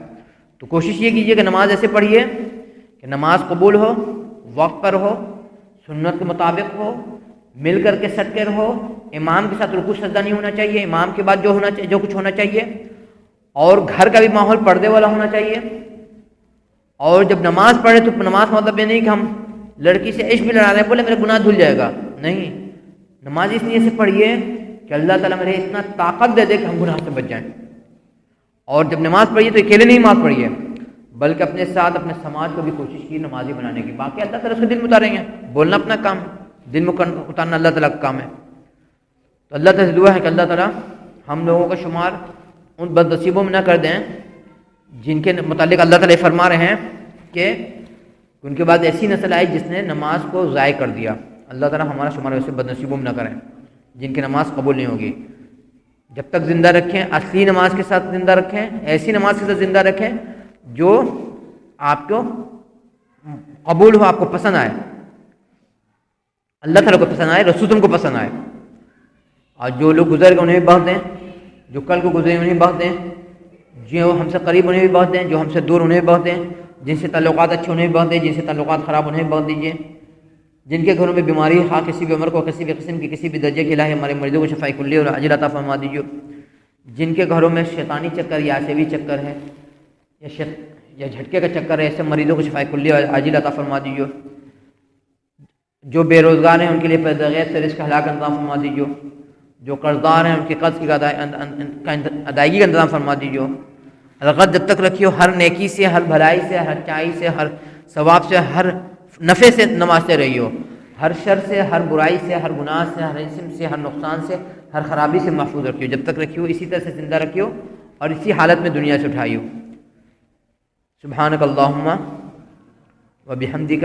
تو کوشش یہ کیجیے کہ نماز ایسے پڑھیے کہ نماز قبول ہو، وقت پر ہو، سنت کے مطابق ہو، مل کر کے سٹ کے رہو، امام کے ساتھ رکوع سجدہ نہیں ہونا چاہیے، امام کے بعد جو ہونا چاہیے، جو کچھ ہونا چاہیے، اور گھر کا بھی ماحول پردے والا ہونا چاہیے۔ اور جب نماز پڑھے تو نماز مطلب یہ نہیں کہ ہم لڑکی سے عشق بھی لڑا رہے ہیں بولے میرے گناہ دھل جائے گا، نہیں، نماز اس لیے سے پڑھیے کہ اللہ تعالیٰ میرے اتنا طاقت دے دے کہ ہم گناہ سے بچ جائیں۔ اور جب نماز پڑھیے تو اکیلے نہیں نماز پڑھیے بلکہ اپنے ساتھ اپنے سماج کو بھی کوشش کی نمازی بنانے کی۔ باقی اللہ تعالیٰ اس کے دل میں اتاریں گے، بولنا اپنا کام ہے، دل میں اتارنا اللہ تعالیٰ کا کام ہے۔ تو اللہ تعالیٰ سے دعا ہے کہ اللہ تعالیٰ ہم لوگوں کا شمار ان بد نصیبوں میں نہ کر دیں جن کے متعلق اللہ تعالیٰ فرما رہے ہیں کہ ان کے بعد ایسی نسل آئی جس نے نماز کو ضائع کر دیا۔ اللہ تعالیٰ ہمارا شمار ویسے بد نصیبوں میں نہ کریں جن کی نماز قبول نہیں ہوگی۔ جب تک زندہ رکھیں اصلی نماز کے ساتھ زندہ رکھیں، ایسی نماز کے ساتھ زندہ رکھیں جو آپ کو قبول ہو، آپ کو پسند آئے، اللہ تعالیٰ کو پسند آئے، رسول کو پسند آئے۔ اور جو لوگ گزر گئے انہیں بھی بخش دیں، جو کل کو گزرے انہیں بھی بخش دیں، جو ہم سے قریب انہیں بھی بخش دیں، جو ہم سے دور انہیں بھی بخش دیں، جن سے تعلقات اچھے انہیں بھی بخش دیں، جن سے تعلقات خراب انہیں بھی بخش دیجیے، جن کے گھروں میں بیماری ہو کسی بھی عمر کو، کسی بھی قسم کی، کسی بھی درجے کی، الہی ہمارے مریضوں کو شفاء کلی اور عاجل عطا فرما دیجیے۔ جن کے گھروں میں شیطانی چکر یا عصبی چکر ہے یا جھٹکے کا چکر ہے، ایسے مریضوں کو شفاء کلی اور عاجل عطا فرما دیجیے۔ جو بے روزگار ہیں ان کے لیے بغیر سے رزق حلال کا انتظام فرما دیجیے۔ جو قرض دار ہیں ان کے قرض کی ادائیگی کا انتظام فرما دیجیے۔ رغبت جب تک رکھیو ہر نیکی سے، ہر بھلائی سے، ہر چائی سے، ہر ثواب سے، ہر نفع سے نوازتے رہیو، ہر شر سے، ہر برائی سے، ہر گناہ سے، ہر اسم سے، ہر نقصان سے، ہر خرابی سے محفوظ رکھیو۔ جب تک رکھیو اسی طرح سے زندہ رکھیو اور اسی حالت میں دنیا سے اٹھائیو۔ سبحانک اللہم و بحمدک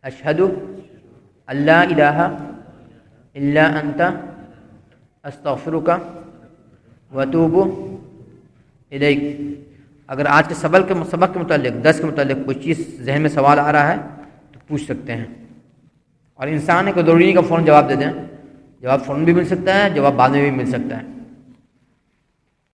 اشہد ان لا الہ الا انت استغفرک و اتوب الیک۔ اگر آج کے سبق کے متعلق، درس کے متعلق کوئی چیز ذہن میں سوال آ رہا ہے تو پوچھ سکتے ہیں، اور انسان ہے کوئی ضروری نہیں کہ فوراً جواب دے دیں، جواب فوراً بھی مل سکتا ہے، جواب بعد میں بھی مل سکتا ہے۔